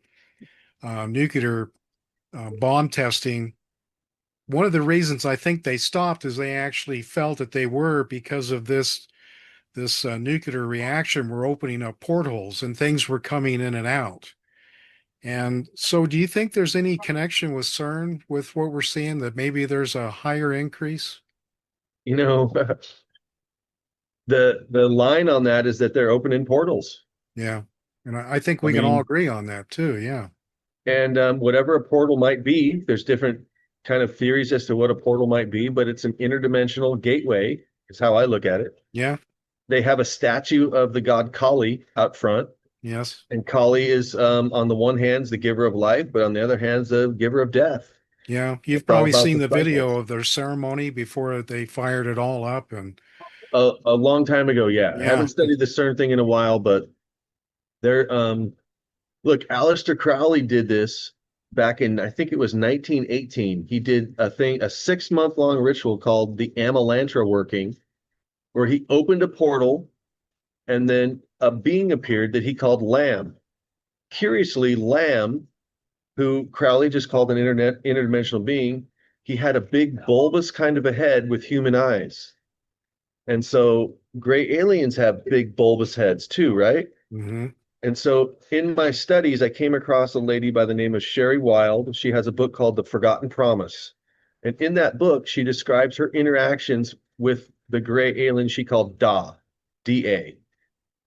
nuclear bomb testing, one of the reasons I think they stopped is they actually felt that they were, because of this nuclear reaction, were opening up portholes and things were coming in and out. And so, do you think there's any connection with CERN with what we're seeing, that maybe there's a higher increase? You know, the line on that is that they're opening portals. Yeah. And I think I we can all mean, agree on that too. Yeah. and whatever a portal might be, there's different kind of theories as to what a portal might be, but it's an interdimensional gateway, is how I look at it. Yeah. They have a statue of the god Kali out front, Yes. and Kali is on the one hand the giver of life, but on the other hand the giver of death. Yeah. You've It's all probably about seen the the video cycles. of their ceremony before they fired it all up. And A long time ago, yeah. I yeah. haven't studied the CERN thing in a while, but they're look, Aleister Crowley did this back in, I think it was 1918. He did a 6-month long ritual called the Amalantra working, where he opened a portal and then a being appeared that he called Lamb. Curiously, Lamb, who Crowley just called an interdimensional being, he had a big bulbous kind of a head with human eyes. And so gray aliens have big bulbous heads too, right? Hmm. And so in my studies, I came across a lady by the name of Sherry Wild. She has a book called The Forgotten Promise. And in that book, she describes her interactions with the gray alien she called Da, D-A.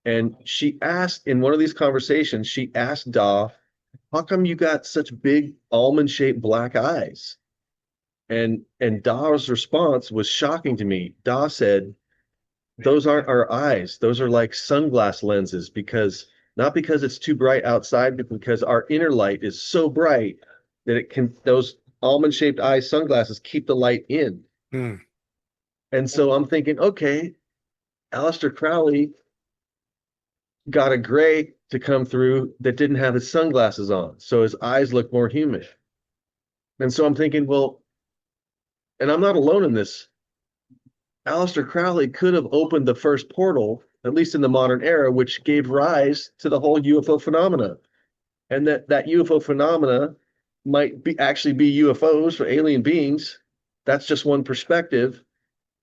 And she asked, in one of these conversations, she asked Da, how come you got such big almond-shaped black eyes? And Da's response was shocking to me. Da said, those aren't our eyes. Those are like sunglass lenses, because not because it's too bright outside, but because our inner light is so bright that it can, those almond shaped eye sunglasses keep the light in. Hmm. And so I'm thinking, okay, Aleister Crowley got a gray to come through that didn't have his sunglasses on. So his eyes look more human. And so I'm thinking, well, and I'm not alone in this. Aleister Crowley could have opened the first portal, at least in the modern era, which gave rise to the whole UFO phenomena. And that UFO phenomena might be actually be UFOs or alien beings. That's just one perspective.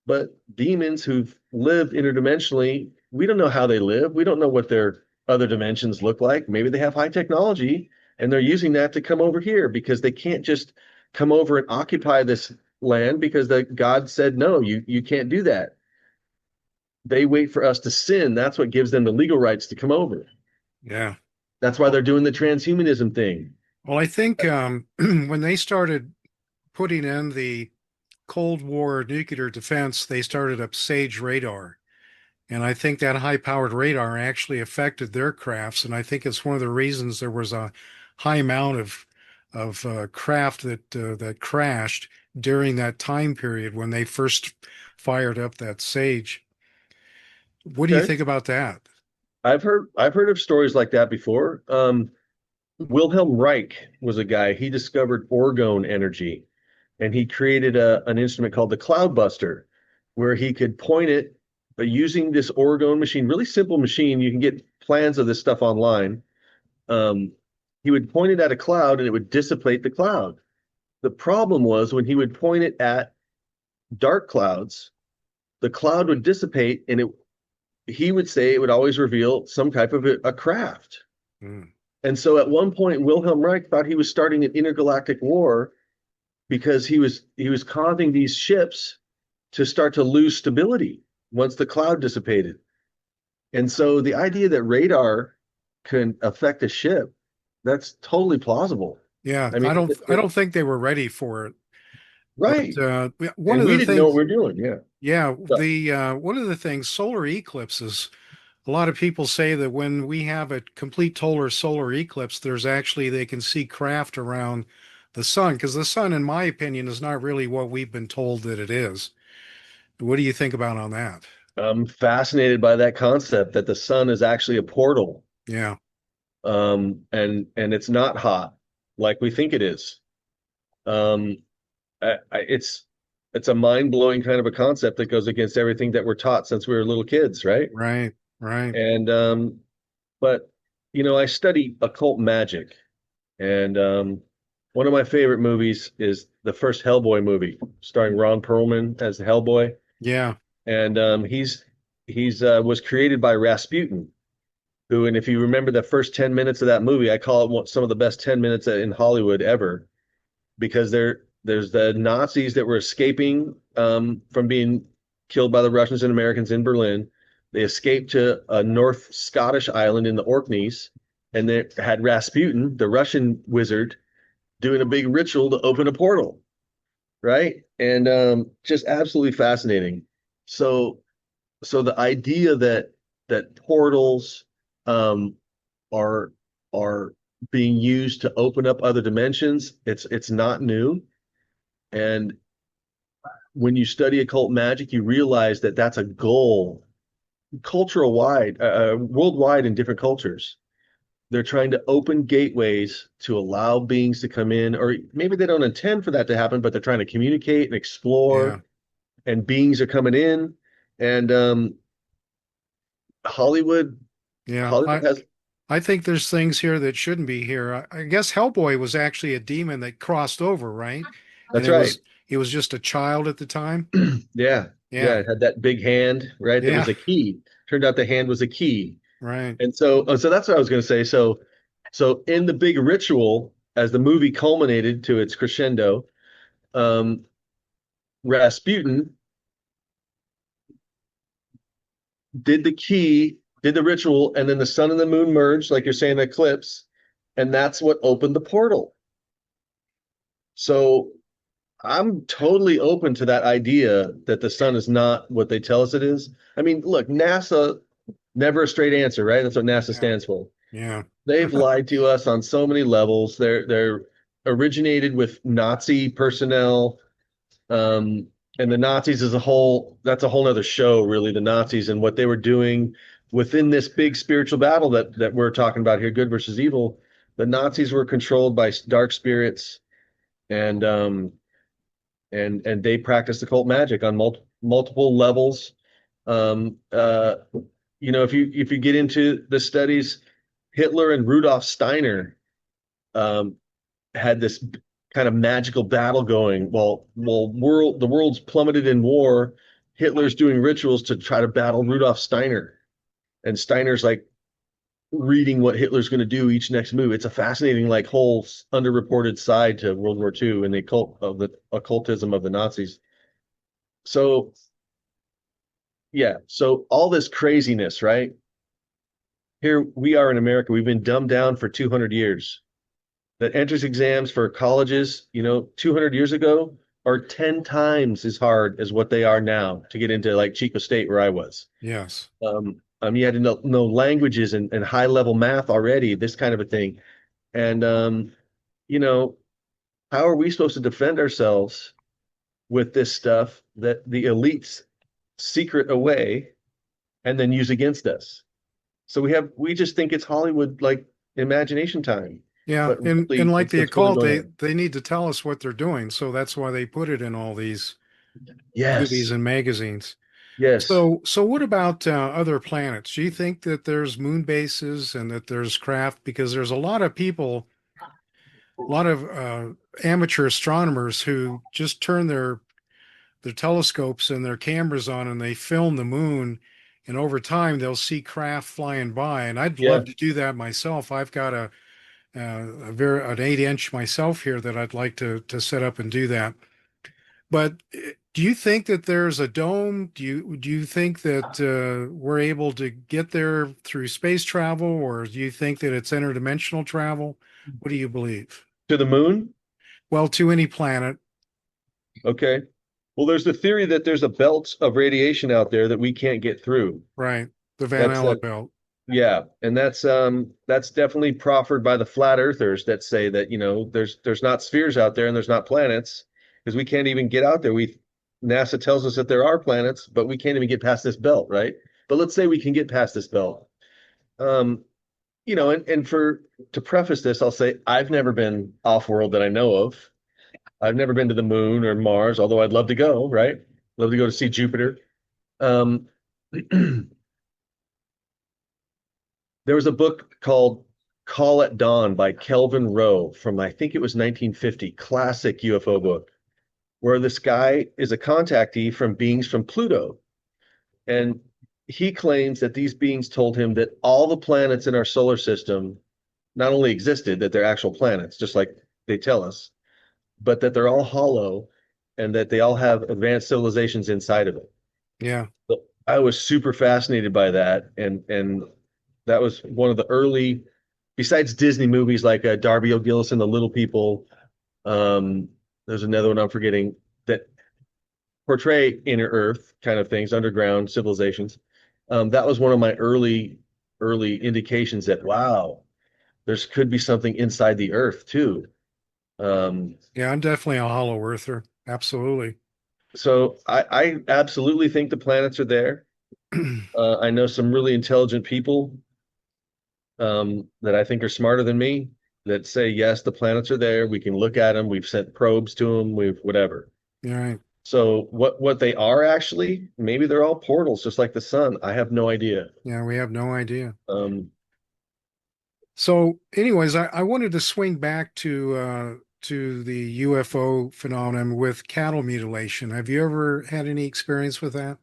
But demons who've lived interdimensionally, we don't know how they live. We don't know what their other dimensions look like. Maybe they have high technology and they're using that to come over here, because they can't just come over and occupy this land, because the God said, no, you can't do that. They wait for us to sin. That's what gives them the legal rights to come over. Yeah. That's why they're doing the transhumanism thing. Well, I think when they started putting in the Cold War nuclear defense, they started up SAGE radar. And I think that high-powered radar actually affected their crafts. And I think it's one of the reasons there was a high amount of craft that crashed during that time period when they first fired up that SAGE. What do you Okay. think about that? I've heard of stories like that before. Wilhelm Reich was a guy. He discovered orgone energy, and he created an instrument called the Cloudbuster, where he could point it using this orgone machine, really simple machine. You can get plans of this stuff online. Um, he would point it at a cloud and it would dissipate the cloud. The problem was when he would point it at dark clouds, the cloud would dissipate, and he would say it would always reveal some type of a craft. Mm. And so at one point, Wilhelm Reich thought he was starting an intergalactic war, because he was causing these ships to start to lose stability once the cloud dissipated. And so the idea that radar can affect a ship, that's totally plausible. Yeah, I mean, I don't think they were ready for it. But right. one And of we the didn't know what things, we are doing. Yeah. yeah, So, the one of the things, solar eclipses A lot of people say that when we have a complete total solar eclipse, there's actually they can see craft around the sun because the sun, in my opinion, is not really what we've been told that it is. What do you think about on that? I'm fascinated by that concept that the sun is actually a portal, Yeah, and it's not hot like we think it is. Um, it's a mind-blowing kind of a concept that goes against everything that we're taught since we were little kids, right? right, right. And but I study occult magic, and one of my favorite movies is the first Hellboy movie, starring Ron Perlman as the Hellboy, Yeah, and he's was created by Rasputin, who, and if you remember the first 10 minutes of that movie, I call it some of the best 10 minutes in Hollywood ever, because there's the Nazis that were escaping from being killed by the Russians and Americans in Berlin. They escaped to a North Scottish island in the Orkneys, and they had Rasputin, the Russian wizard, doing a big ritual to open a portal, right? And just absolutely fascinating. So, so the idea that portals um, are are being used to open up other dimensions, it's not new. And when you study occult magic, you realize that that's a goal, cultural wide, worldwide in different cultures. They're trying to open gateways to allow beings to come in, or maybe they don't intend for that to happen, but they're trying to communicate and yeah, explore, and beings are coming in. And Hollywood, yeah. Hollywood has, I think there's things here that shouldn't be here. I guess Hellboy was actually a demon that crossed over, right? And that's right. he was just a child at the time. Yeah. Yeah. Yeah, It had that big hand, right? That was yeah, a key. Turned out the hand was a key. right. And so that's what I was going to say. So in the big ritual, as the movie culminated to its crescendo, um, Rasputin did the ritual, and then the sun and the moon merged, like you're saying, eclipse, and that's what opened the portal. So I'm totally open to that idea that the sun is not what they tell us it is. I mean, look, NASA, never a straight answer, right? That's what NASA Yeah, stands for. yeah, They've lied to us on so many levels. They're originated with Nazi personnel, um, and the Nazis as a whole. That's a whole other show, really. The Nazis and what they were doing within this big spiritual battle that we're talking about here, good versus evil. The Nazis were controlled by dark spirits, and and they practiced occult magic on multiple levels. Um, uh, if you get into the studies, Hitler and Rudolf Steiner um, had this kind of magical battle going. The world's plummeted in war. Hitler's doing rituals to try to battle Rudolf Steiner, and Steiner's like reading what Hitler's going to do each next move. It's a fascinating, like, whole underreported side to World War II and the occultism of the Nazis. So yeah, so all this craziness, right? Here we are in America. We've been dumbed down for 200 years. The entrance exams for colleges, 200 years ago are 10 times as hard as what they are now to get into, like, Chico State, where I was. yes, You had to know languages and high level math already, this kind of a thing. And you know, how are we supposed to defend ourselves with this stuff that the elites secret away and then use against us? So we just think it's Hollywood, like, imagination time, yeah. but And really like it's the what's really occult, going on. they need to tell us what they're doing, so that's why they put it in all these movies Yes, and magazines. yes, So what about other planets? Do you think that there's moon bases and that there's craft? Because there's a lot of people, a lot of amateur astronomers who just turn their telescopes and their cameras on and they film the moon, and over time they'll see craft flying by. And I'd yeah. love to do that myself. I've got an 8 inch myself here that I'd like to set up and do that. But do you think that there's a dome? Do you think that we're able to get there through space travel, or do you think that it's interdimensional travel? What do you believe? To the moon? Well, to any planet, Okay. Well, there's the theory that there's a belt of radiation out there that we can't get through. right? The Van That's Allen belt. yeah, and that's definitely proffered by the flat earthers that say that, there's not spheres out there and there's not planets because we can't even get out there. NASA tells us that there are planets, but we can't even get past this belt, right? But let's say we can get past this belt. Um, and for to preface this, I'll say I've never been off world that I know of. I've never been to the moon or Mars, although I'd love to go, right? Love to go to see Jupiter. Um, there was a book called Call at Dawn by Kelvin Rowe from, I think it was 1950, classic UFO book, where this guy is a contactee from beings from Pluto. And he claims that these beings told him that all the planets in our solar system not only existed, that they're actual planets, just like they tell us, but that they're all hollow and that they all have advanced civilizations inside of it. Yeah. So I was super fascinated by that, and that was one of the early, besides Disney movies like Darby O'Gillis and the Little People. There's another one I'm forgetting that portray inner Earth kind of things, underground civilizations. That was one of my early indications that wow, there's could be something inside the Earth too. Yeah, I'm definitely a hollow earther. Absolutely. So I absolutely think the planets are there. I know some really intelligent people that I think are smarter than me that say, yes, the planets are there. We can look at them. We've sent probes to them. We've whatever. All right. So what they are actually, maybe they're all portals, just like the sun. I have no idea. Yeah, we have no idea. Um, So, anyways, I wanted to swing back to the UFO phenomenon with cattle mutilation. Have you ever had any experience with that?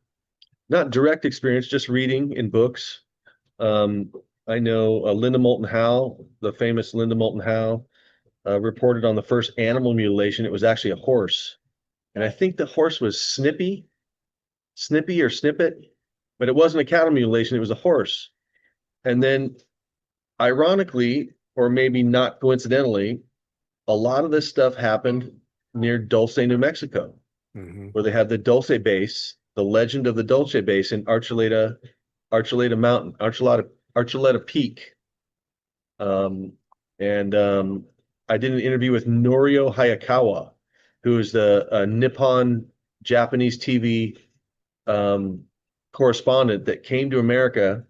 Not direct experience, just reading in books. Um, I know Linda Moulton Howe, the famous Linda Moulton Howe, reported on the first animal mutilation. It was actually a horse. And I think the horse was Snippy or Snippet, but it wasn't a cattle mutilation, it was a horse. And then, ironically, or maybe not coincidentally, a lot of this stuff happened near Dulce, New Mexico, Hmm. where they have the Dulce base, the legend of the Dulce base in Archuleta Mountain, Archuleta Peak. Um, and I did an interview with Norio Hayakawa, who is the Nippon Japanese TV um, correspondent that came to America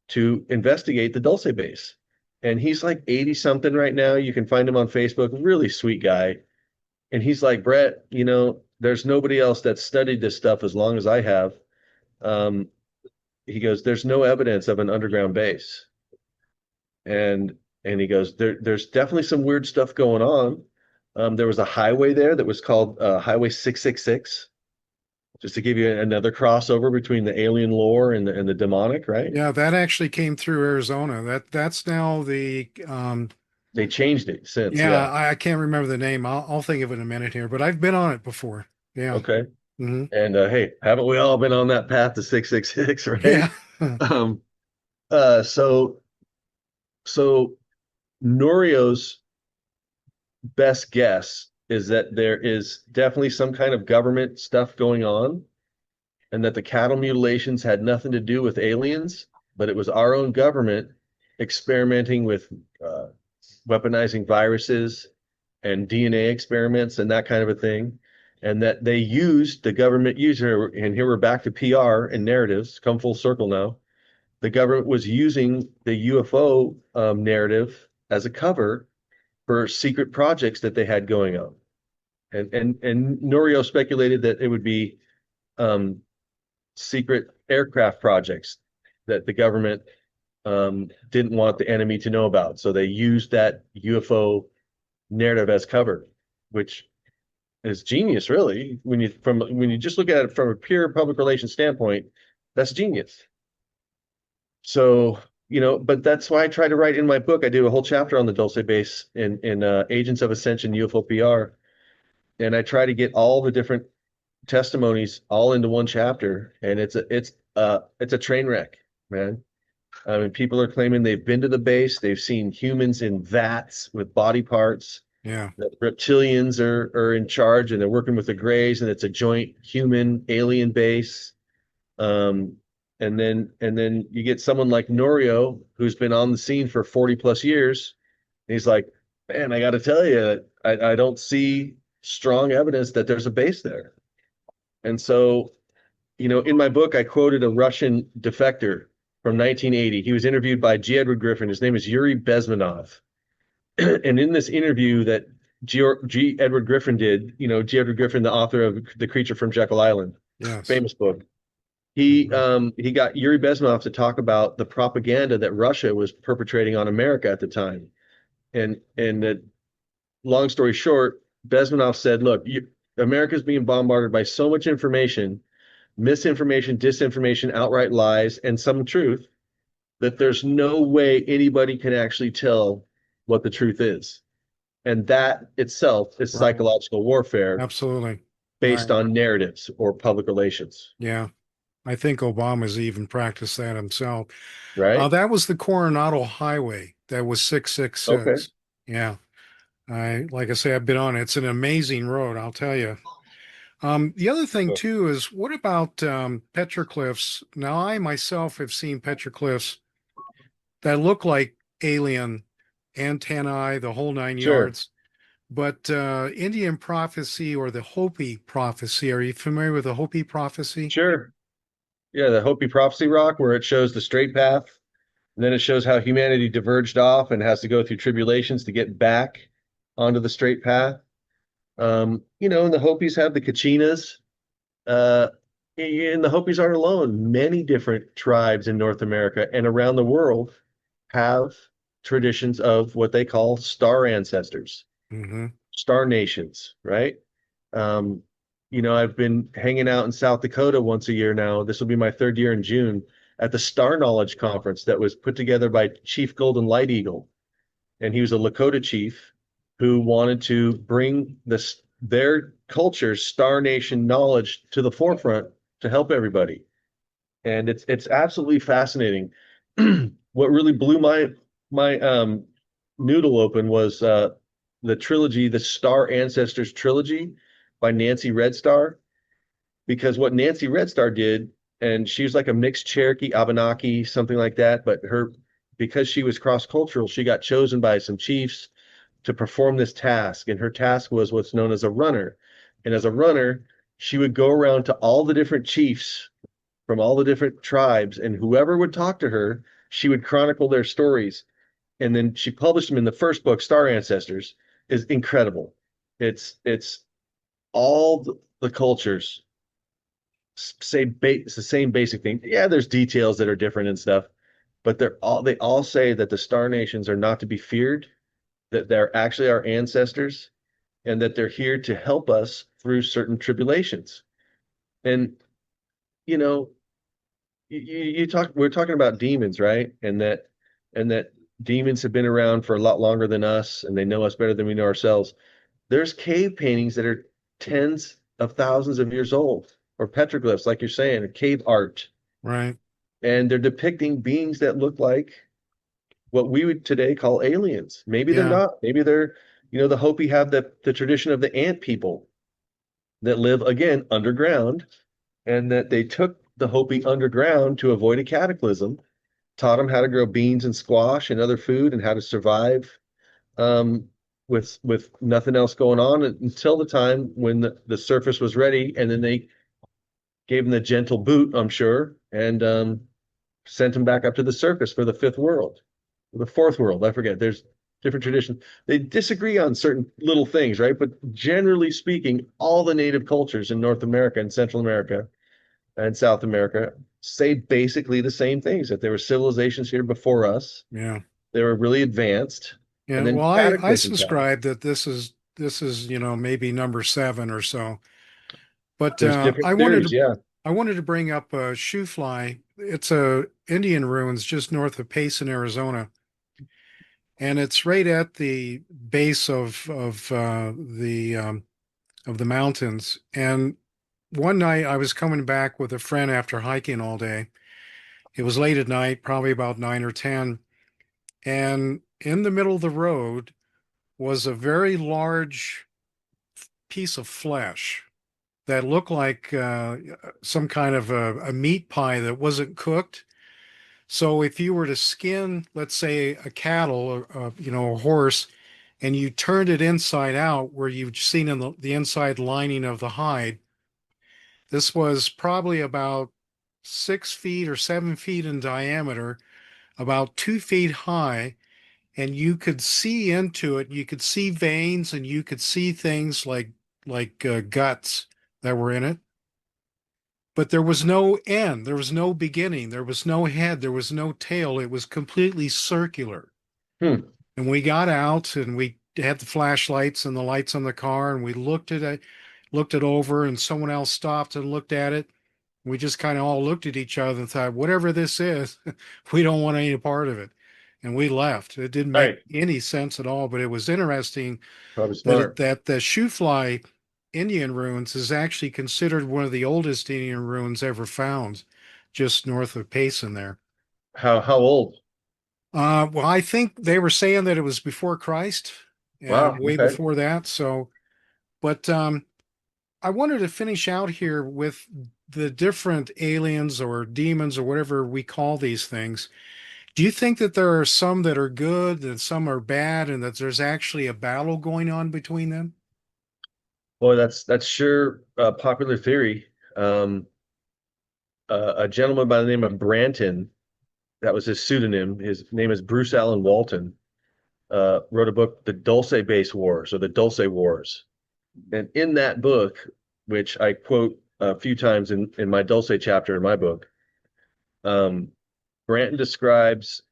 to investigate the Dulce base. And he's like 80 something right now. You can find him on Facebook. Really sweet guy. And he's like, Bret, there's nobody else that's studied this stuff as long as I have. Um, he goes, there's no evidence of an underground base. And he goes, there's definitely some weird stuff going on. There was a highway there that was called Highway 666, just to give you another crossover between the alien lore and the demonic, right? Yeah, that actually came through Arizona. That's now They changed it since, yeah, yeah. I can't remember the name. I'll think of it in a minute here, but I've been on it before. Yeah. Okay. Hmm. And hey, haven't we all been on that path to 666, right? Yeah. Um, uh, so so Norio's best guess is that there is definitely some kind of government stuff going on, and that the cattle mutilations had nothing to do with aliens, but it was our own government experimenting with uh, weaponizing viruses and DNA experiments and that kind of a thing. And that they used the government user, and here we're back to PR and narratives, come full circle now. The government was using the UFO narrative as a cover for secret projects that they had going on. And Norio speculated that it would be um, secret aircraft projects that the government didn't want the enemy to know about. So they used that UFO narrative as cover, which is genius, really. When you just look at it from a pure public relations standpoint, that's genius. So, but that's why I try to write in my book. I do a whole chapter on the Dulce base in Agents of Ascension UFO PR, and I try to get all the different testimonies all into one chapter, and it's a train wreck, man. I mean, people are claiming they've been to the base, they've seen humans in vats with body parts. Yeah. That reptilians are in charge, and they're working with the Greys, and it's a joint human alien base. Um, And then you get someone like Norio, who's been on the scene for 40 plus years. And he's like, man, I got to tell you, I don't see strong evidence that there's a base there. And so, in my book, I quoted a Russian defector from 1980. He was interviewed by G. Edward Griffin. His name is Yuri Bezmenov. And in this interview that G. Edward Griffin did, G. Edward Griffin, the author of The Creature from Jekyll Island, Yes. famous book. He Mhm. he got Yuri Bezmenov to talk about the propaganda that Russia was perpetrating on America at the time. And that, long story short, Bezmenov said, "Look, America's being bombarded by so much information, misinformation, disinformation, outright lies, and some truth that there's no way anybody can actually tell what the truth is." And that itself is Right. psychological warfare Absolutely. based Right. on narratives or public relations, Yeah. I think Obama's even practiced that himself. right? That was the Coronado Highway. That was Okay, 666. Yeah. Like I say, I've been on it. It's an amazing road, I'll tell you. The other thing too is what about petroglyphs? Now, I myself have seen petroglyphs that look like alien antennae, the whole nine sure, yards. But Indian prophecy or the Hopi prophecy, are you familiar with the Hopi prophecy? sure. Yeah, the Hopi Prophecy Rock, where it shows the straight path, and then it shows how humanity diverged off and has to go through tribulations to get back onto the straight path. And the Hopis have the Kachinas. Uh, and the Hopis aren't alone. Many different tribes in North America and around the world have traditions of what they call star ancestors, Hmm. star nations, right? Um, I've been hanging out in South Dakota once a year now. This will be my third year in June at the Star Knowledge Conference that was put together by Chief Golden Light Eagle. And he was a Lakota chief who wanted to bring their culture's Star Nation knowledge to the forefront to help everybody. And it's absolutely fascinating. What really blew my noodle open was the trilogy, the Star Ancestors trilogy by Nancy Red Star. Because what Nancy Red Star did, and she was like a mixed Cherokee, Abenaki, something like that, but because she was cross-cultural, she got chosen by some chiefs to perform this task. And her task was what's known as a runner. And as a runner, she would go around to all the different chiefs from all the different tribes, and whoever would talk to her, she would chronicle their stories. And then she published them in the first book, Star Ancestors, is incredible. It's all the cultures it's the same basic thing. Yeah, there's details that are different and stuff, but they all say that the Star Nations are not to be feared, that they're actually our ancestors, and that they're here to help us through certain tribulations. And you know, we're talking about demons, right? And that demons have been around for a lot longer than us, and they know us better than we know ourselves. There's cave paintings that are tens of thousands of years old, or petroglyphs, like you're saying, or cave art, Right. and they're depicting beings that look like what we would today call aliens. Maybe they're Yeah. not. Maybe they're, the Hopi have the tradition of the ant people that live again underground, and that they took the Hopi underground to avoid a cataclysm, taught them how to grow beans and squash and other food and how to survive um, with nothing else going on until the time when the surface was ready, and then they gave them the gentle boot, I'm sure, and sent them back up to the surface for the fifth world, the fourth world. I forget. There's different traditions. They disagree on certain little things, right? But generally speaking, all the native cultures in North America and Central America and South America say basically the same things, that there were civilizations here before us. Yeah. They were really advanced, and Yeah. then Well, I cataclysms happened. subscribe that this is, maybe number seven or so. But There's different theories, yeah. I wanted to bring up a shoe fly. It's a Indian ruins just north of Payson, Arizona, and it's right at the base of the mountains. And one night I was coming back with a friend after hiking all day. It was late at night, probably about 9 or 10, and in the middle of the road was a very large piece of flesh. that looked like some kind of a meat pie that wasn't cooked. So if you were to skin, let's say, a cattle or a horse, and you turned it inside out where you've seen in the inside lining of the hide, this was probably about 6 feet or 7 feet in diameter, about 2 feet high, and you could see into it. You could see veins, and you could see things like guts that were in it. But there was no end. There was no beginning. There was no head. There was no tail. It was completely circular. Hmm. And we got out and we had the flashlights and the lights on the car and we looked it over, and someone else stopped and looked at it. We just kind of all looked at each other and thought, whatever this is, we don't want any part of it. And we left. It didn't make Right. any sense at all, but it was interesting Probably that smart. that the Shoofly Indian ruins is actually considered one of the oldest Indian ruins ever found, just north of Payson there. How old? Well, I think they were saying that it was before Christ, Wow. way Okay. before that. So, but I wanted to finish out here with the different aliens or demons or whatever we call these things. Do you think that there are some that are good and some are bad, and that there's actually a battle going on between them? Boy, that's sure a popular theory. A gentleman by the name of Branton, that was his pseudonym. His name is Bruce Allen Walton. Wrote a book, The Dulce Base Wars, or the Dulce Wars. And in that book, which I quote a few times in my Dulce chapter in my book, um, Branton describes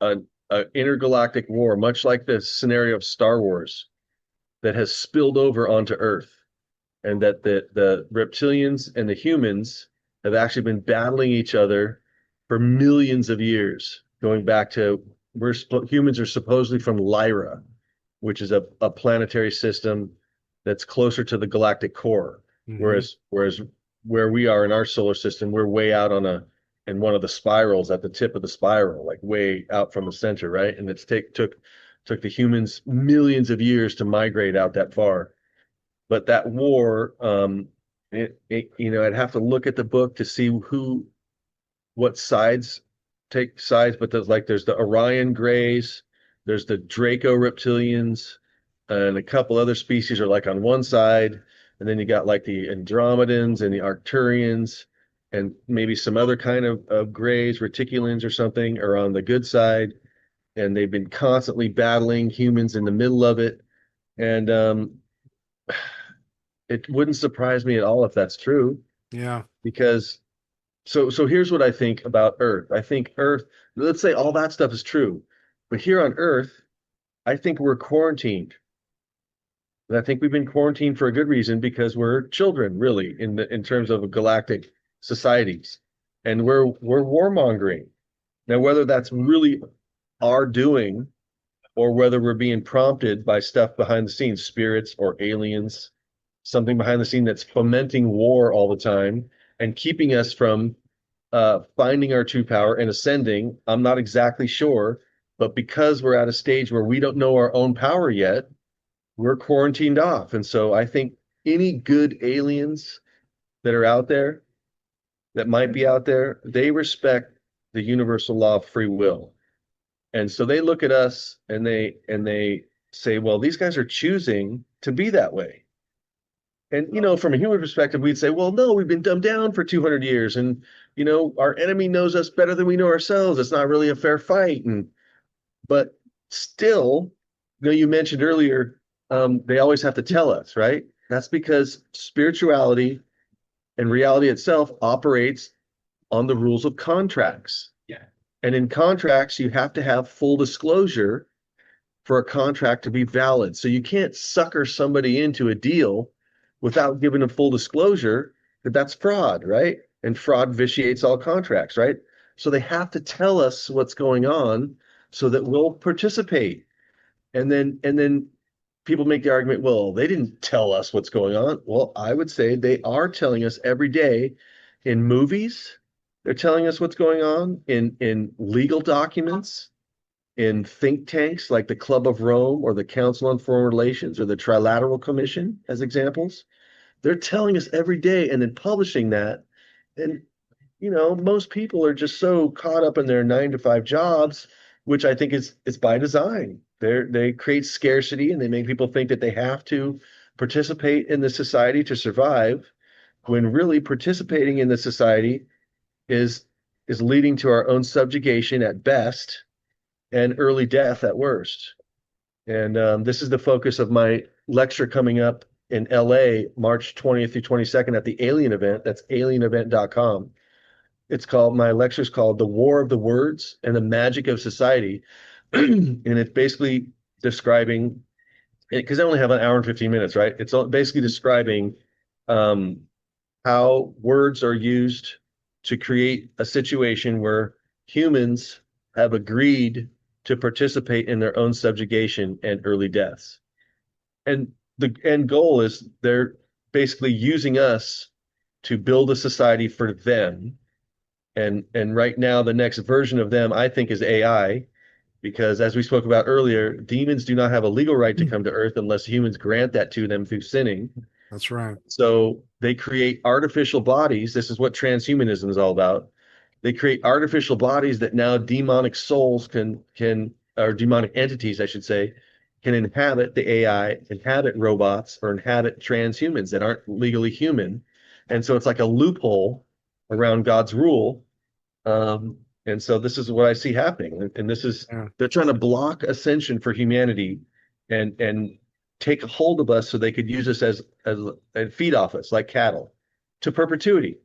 an intergalactic war, much like the scenario of Star Wars, that has spilled over onto Earth, and that the reptilians and the humans have actually been battling each other for millions of years, going back to humans are supposedly from Lyra, which is a planetary system that's closer to the galactic core, Hmm. whereas where we are in our solar system, we're way out in one of the spirals at the tip of the spiral, like way out from the center, right? And took the humans millions of years to migrate out that far. But that war, I'd have to look at the book to see what sides take sides. But there's the Orion Greys, there's the Draco reptilians, and a couple other species are like on one side, and then you got like the Andromedans and the Arcturians, and maybe some other kind of grays, reticulans or something, are on the good side, and they've been constantly battling humans in the middle of it. And it wouldn't surprise me at all if that's true, Yeah. because so here's what I think about Earth. I think Earth, let's say all that stuff is true, but here on Earth, I think we're quarantined. And I think we've been quarantined for a good reason, because we're children, really, in terms of galactic societies, and we're warmongering. Now, whether that's really our doing or whether we're being prompted by stuff behind the scenes, spirits or aliens, something behind the scene that's fomenting war all the time and keeping us from finding our true power and ascending, I'm not exactly sure. But because we're at a stage where we don't know our own power yet, we're quarantined off. And so I think any good aliens that are out there, that might be out there, they respect the universal law of free will. And so they look at us and they say, well, these guys are choosing to be that way. And from a human perspective, we'd say, well, no, we've been dumbed down for 200 years, and our enemy knows us better than we know ourselves. It's not really a fair fight. But still, you mentioned earlier, they always have to tell us, right? That's because spirituality and reality itself operates on the rules of contracts. Yeah. And in contracts, you have to have full disclosure for a contract to be valid. So you can't sucker somebody into a deal without giving a full disclosure, that's fraud, right? And fraud vitiates all contracts, right? So they have to tell us what's going on so that we'll participate. And then people make the argument, well, they didn't tell us what's going on. Well, I would say they are telling us every day in movies. They're telling us what's going on in legal documents, in think tanks like the Club of Rome or the Council on Foreign Relations or the Trilateral Commission as examples. They're telling us every day and then publishing that. And, most people are just so caught up in their 9 to 5 jobs, which I think is by design. They create scarcity and they make people think that they have to participate in the society to survive, when really participating in the society is is leading to our own subjugation at best and early death at worst. And this is the focus of my lecture coming up in LA, March 20th through 22nd at the Alien event. That's alienevent.com. My lecture is called The War of the Words and the Magic of Society. And it's basically describing it, because I only have an hour and 15 minutes, right? It's basically describing um, how words are used to create a situation where humans have agreed to participate in their own subjugation and early deaths. And the end goal is they're basically using us to build a society for them. And right now, the next version of them, I think, is AI, because as we spoke about earlier, demons do not have a legal right to come to Earth unless humans grant that to them through sinning. That's right. So they create artificial bodies. This is what transhumanism is all about. They create artificial bodies that now demonic souls or demonic entities, I should say, can inhabit the AI, inhabit robots, or inhabit transhumans that aren't legally human. And so it's like a loophole around God's rule. And so this is what I see happening. And this is, they're trying to block ascension for humanity and take a hold of us so they could use us as and feed off us like cattle to perpetuity.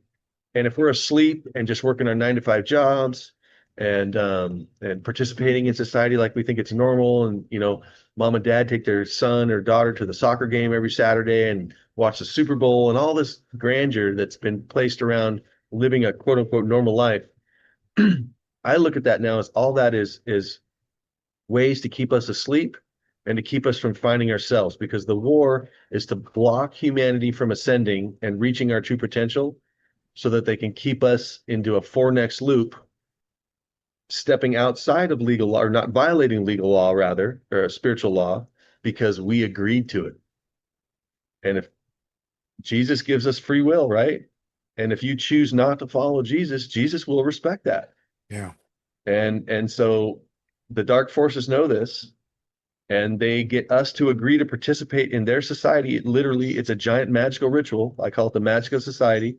And if we're asleep and just working our 9 to 5 jobs and participating in society like we think it's normal, and mom and dad take their son or daughter to the soccer game every Saturday and watch the Super Bowl and all this grandeur that's been placed around living a quote unquote normal life. I look at that now as all that is ways to keep us asleep and to keep us from finding ourselves, because the war is to block humanity from ascending and reaching our true potential so that they can keep us into a four-next loop, stepping outside of legal law, or not violating legal law, rather, or spiritual law, because we agreed to it. And if Jesus gives us free will, right? And if you choose not to follow Jesus, Jesus will respect that. Yeah. And so the dark forces know this, and they get us to agree to participate in their society. It's a giant magical ritual. I call it the magical society.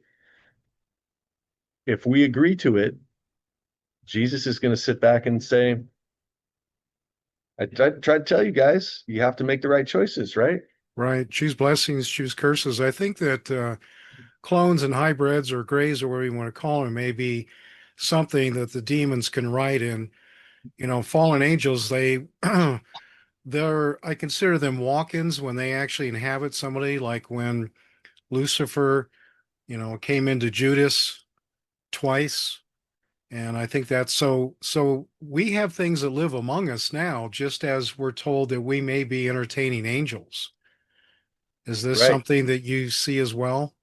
If we agree to it, Jesus is going to sit back and say, I tried to tell you guys, you have to make the right choices, right? Right. Choose blessings, choose curses. I think that clones and hybrids, or grays, or whatever you want to call them, may be something that the demons can write in. Fallen angels, I consider them walk-ins when they actually inhabit somebody, like when Lucifer, came into Judas twice. And I think that's so we have things that live among us now, just as we're told that we may be entertaining angels. Is this Right. something that you see as well?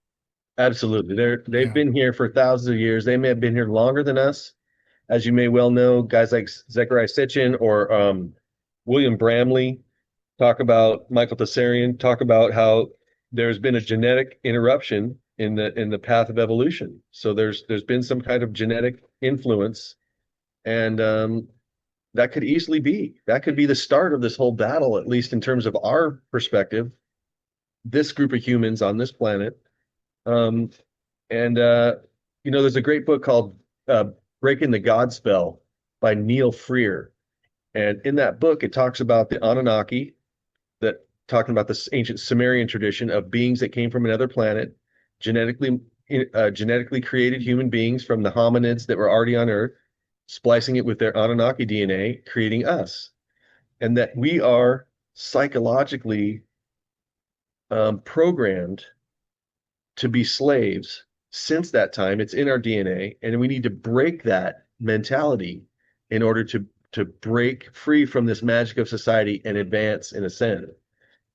Absolutely. They've Yeah. been here for thousands of years. They may have been here longer than us. As you may well know, guys like Zechariah Sitchin or William Bramley Michael Tessarian talk about how there's been a genetic interruption in the path of evolution. So there's been some kind of genetic influence, and that could be the start of this whole battle, at least in terms of our perspective, this group of humans on this planet. And there's a great book called Breaking the God Spell by Neil Freer. And in that book, it talks about the Anunnaki, talking about this ancient Sumerian tradition of beings that came from another planet, genetically created human beings from the hominids that were already on Earth, splicing it with their Anunnaki DNA, creating us. And that we are psychologically programmed to be slaves since that time. It's in our DNA, and we need to break that mentality in order to break free from this magic of society and advance and ascend.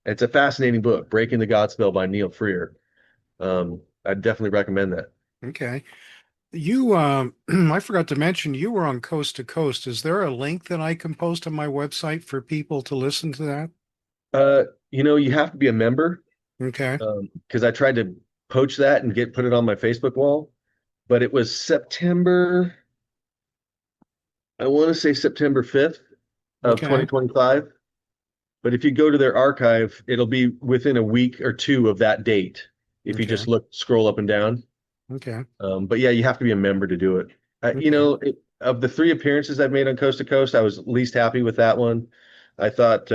It's a fascinating book, Breaking the God Spell by Neil Freer. I'd definitely recommend that. Okay. You, I forgot to mention, you were on Coast to Coast. Is there a link that I can post on my website for people to listen to that? You have to be a member. Okay. Because I tried to poach that and put it on my Facebook wall, but it was September, I want to say September 5th of Okay. 2025. But if you go to their archive, it'll be within a week or two of that date. If you Okay. just scroll up and down. Okay. But yeah, you have to be a member to do it. Okay. Of the three appearances I've made on Coast to Coast, I was least happy with that one. I thought,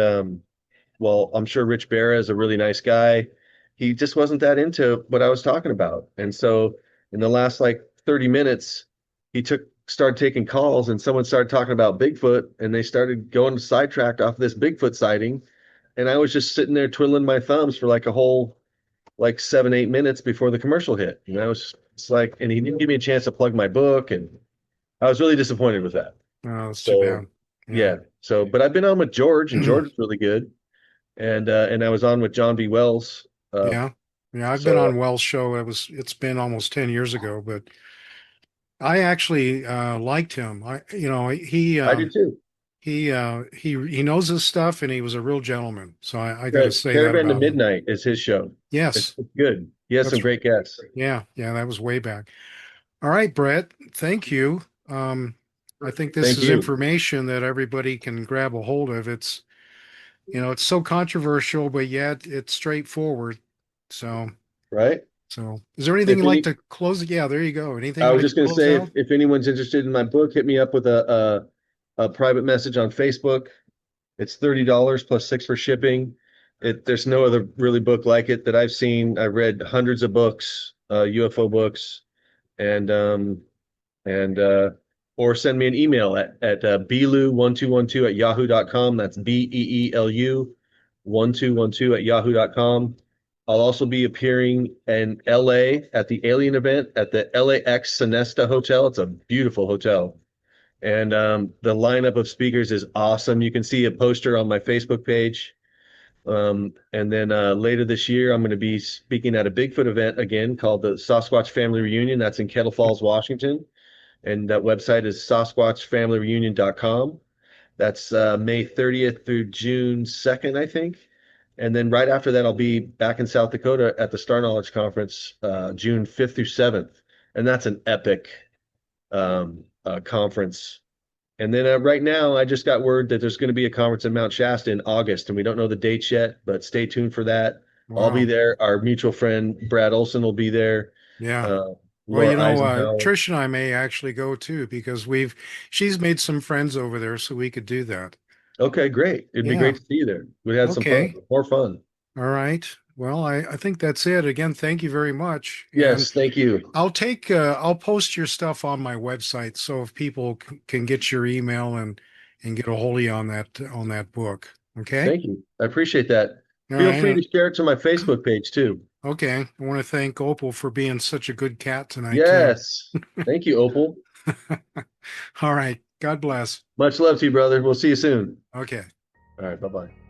well, I'm sure Rich Barra is a really nice guy. He just wasn't that into what I was talking about. And so in the last like 30 minutes, started taking calls and someone started talking about Bigfoot and they started going sidetracked off this Bigfoot sighting. And I was just sitting there twiddling my thumbs for like a whole like 7, 8 minutes before the commercial hit. And I was it's like, and he didn't give me a chance to plug my book. And I was really disappointed with that. Oh, that's too So bad. Yeah. yeah. So, but I've been on with George and George is really good. And I was on with John B. Wells. Yeah. Yeah. I've been So on Wells' show. It's been almost 10 years ago, but I actually liked him. I do too. He knows his stuff and he was a real gentleman. So I got to The say that Caravan to about him. Midnight is his show. Yes. It's good. He has some That's great guests. yeah. Yeah. That was way back. All right, Brett. Thank you. I think this Thank is you. information that everybody can grab a hold of. It's so controversial, but yet it's straightforward. So, Right? so is there anything If you'd like any, to close? Yeah, there you go. Anything I you'd was like to just going to close say, out? if anyone's interested in my book, hit me up with a private message on Facebook. It's $30 plus six for shipping. There's no other really book like it that I've seen. I've read hundreds of books, UFO books, and or send me an email at belu1212 at yahoo.com. That's BEELU 1212 at yahoo.com. I'll also be appearing in LA at the Alien event at the LAX Sonesta Hotel. It's a beautiful hotel. And the lineup of speakers is awesome. You can see a poster on my Facebook page. And then later this year, I'm going to be speaking at a Bigfoot event again called the Sasquatch Family Reunion. That's in Kettle Falls, Washington. And that website is sasquatchfamilyreunion.com. That's May 30th through June 2nd, I think. And then right after that, I'll be back in South Dakota at the Star Knowledge Conference, June 5th through 7th. And that's an epic conference. And then right now, I just got word that there's going to be a conference in Mount Shasta in August, and we don't know the dates yet, but stay tuned for that. I'll be Wow. there. Our mutual friend Brad Olson will be there. Yeah. Uh, Well, Laura Eisenhower. Trish and I may actually go too because she's made some friends over there, so we could do that. Okay, great. It'd be Yeah. great to see you there. We had some fun, Okay. more fun. All right. Well, I think that's it. Again, thank you very much. And Yes, thank you. I'll post your stuff on my website so if people can get your email and get a hold of you on that book. Okay? Thank you. I appreciate that. All Feel right. free to share it to my Facebook page too. Okay. I want to thank Opal for being such a good cat tonight too. Yes. Thank you, Opal. All right. God bless. Much love to you, brother. We'll see you soon. Okay. All right, bye-bye.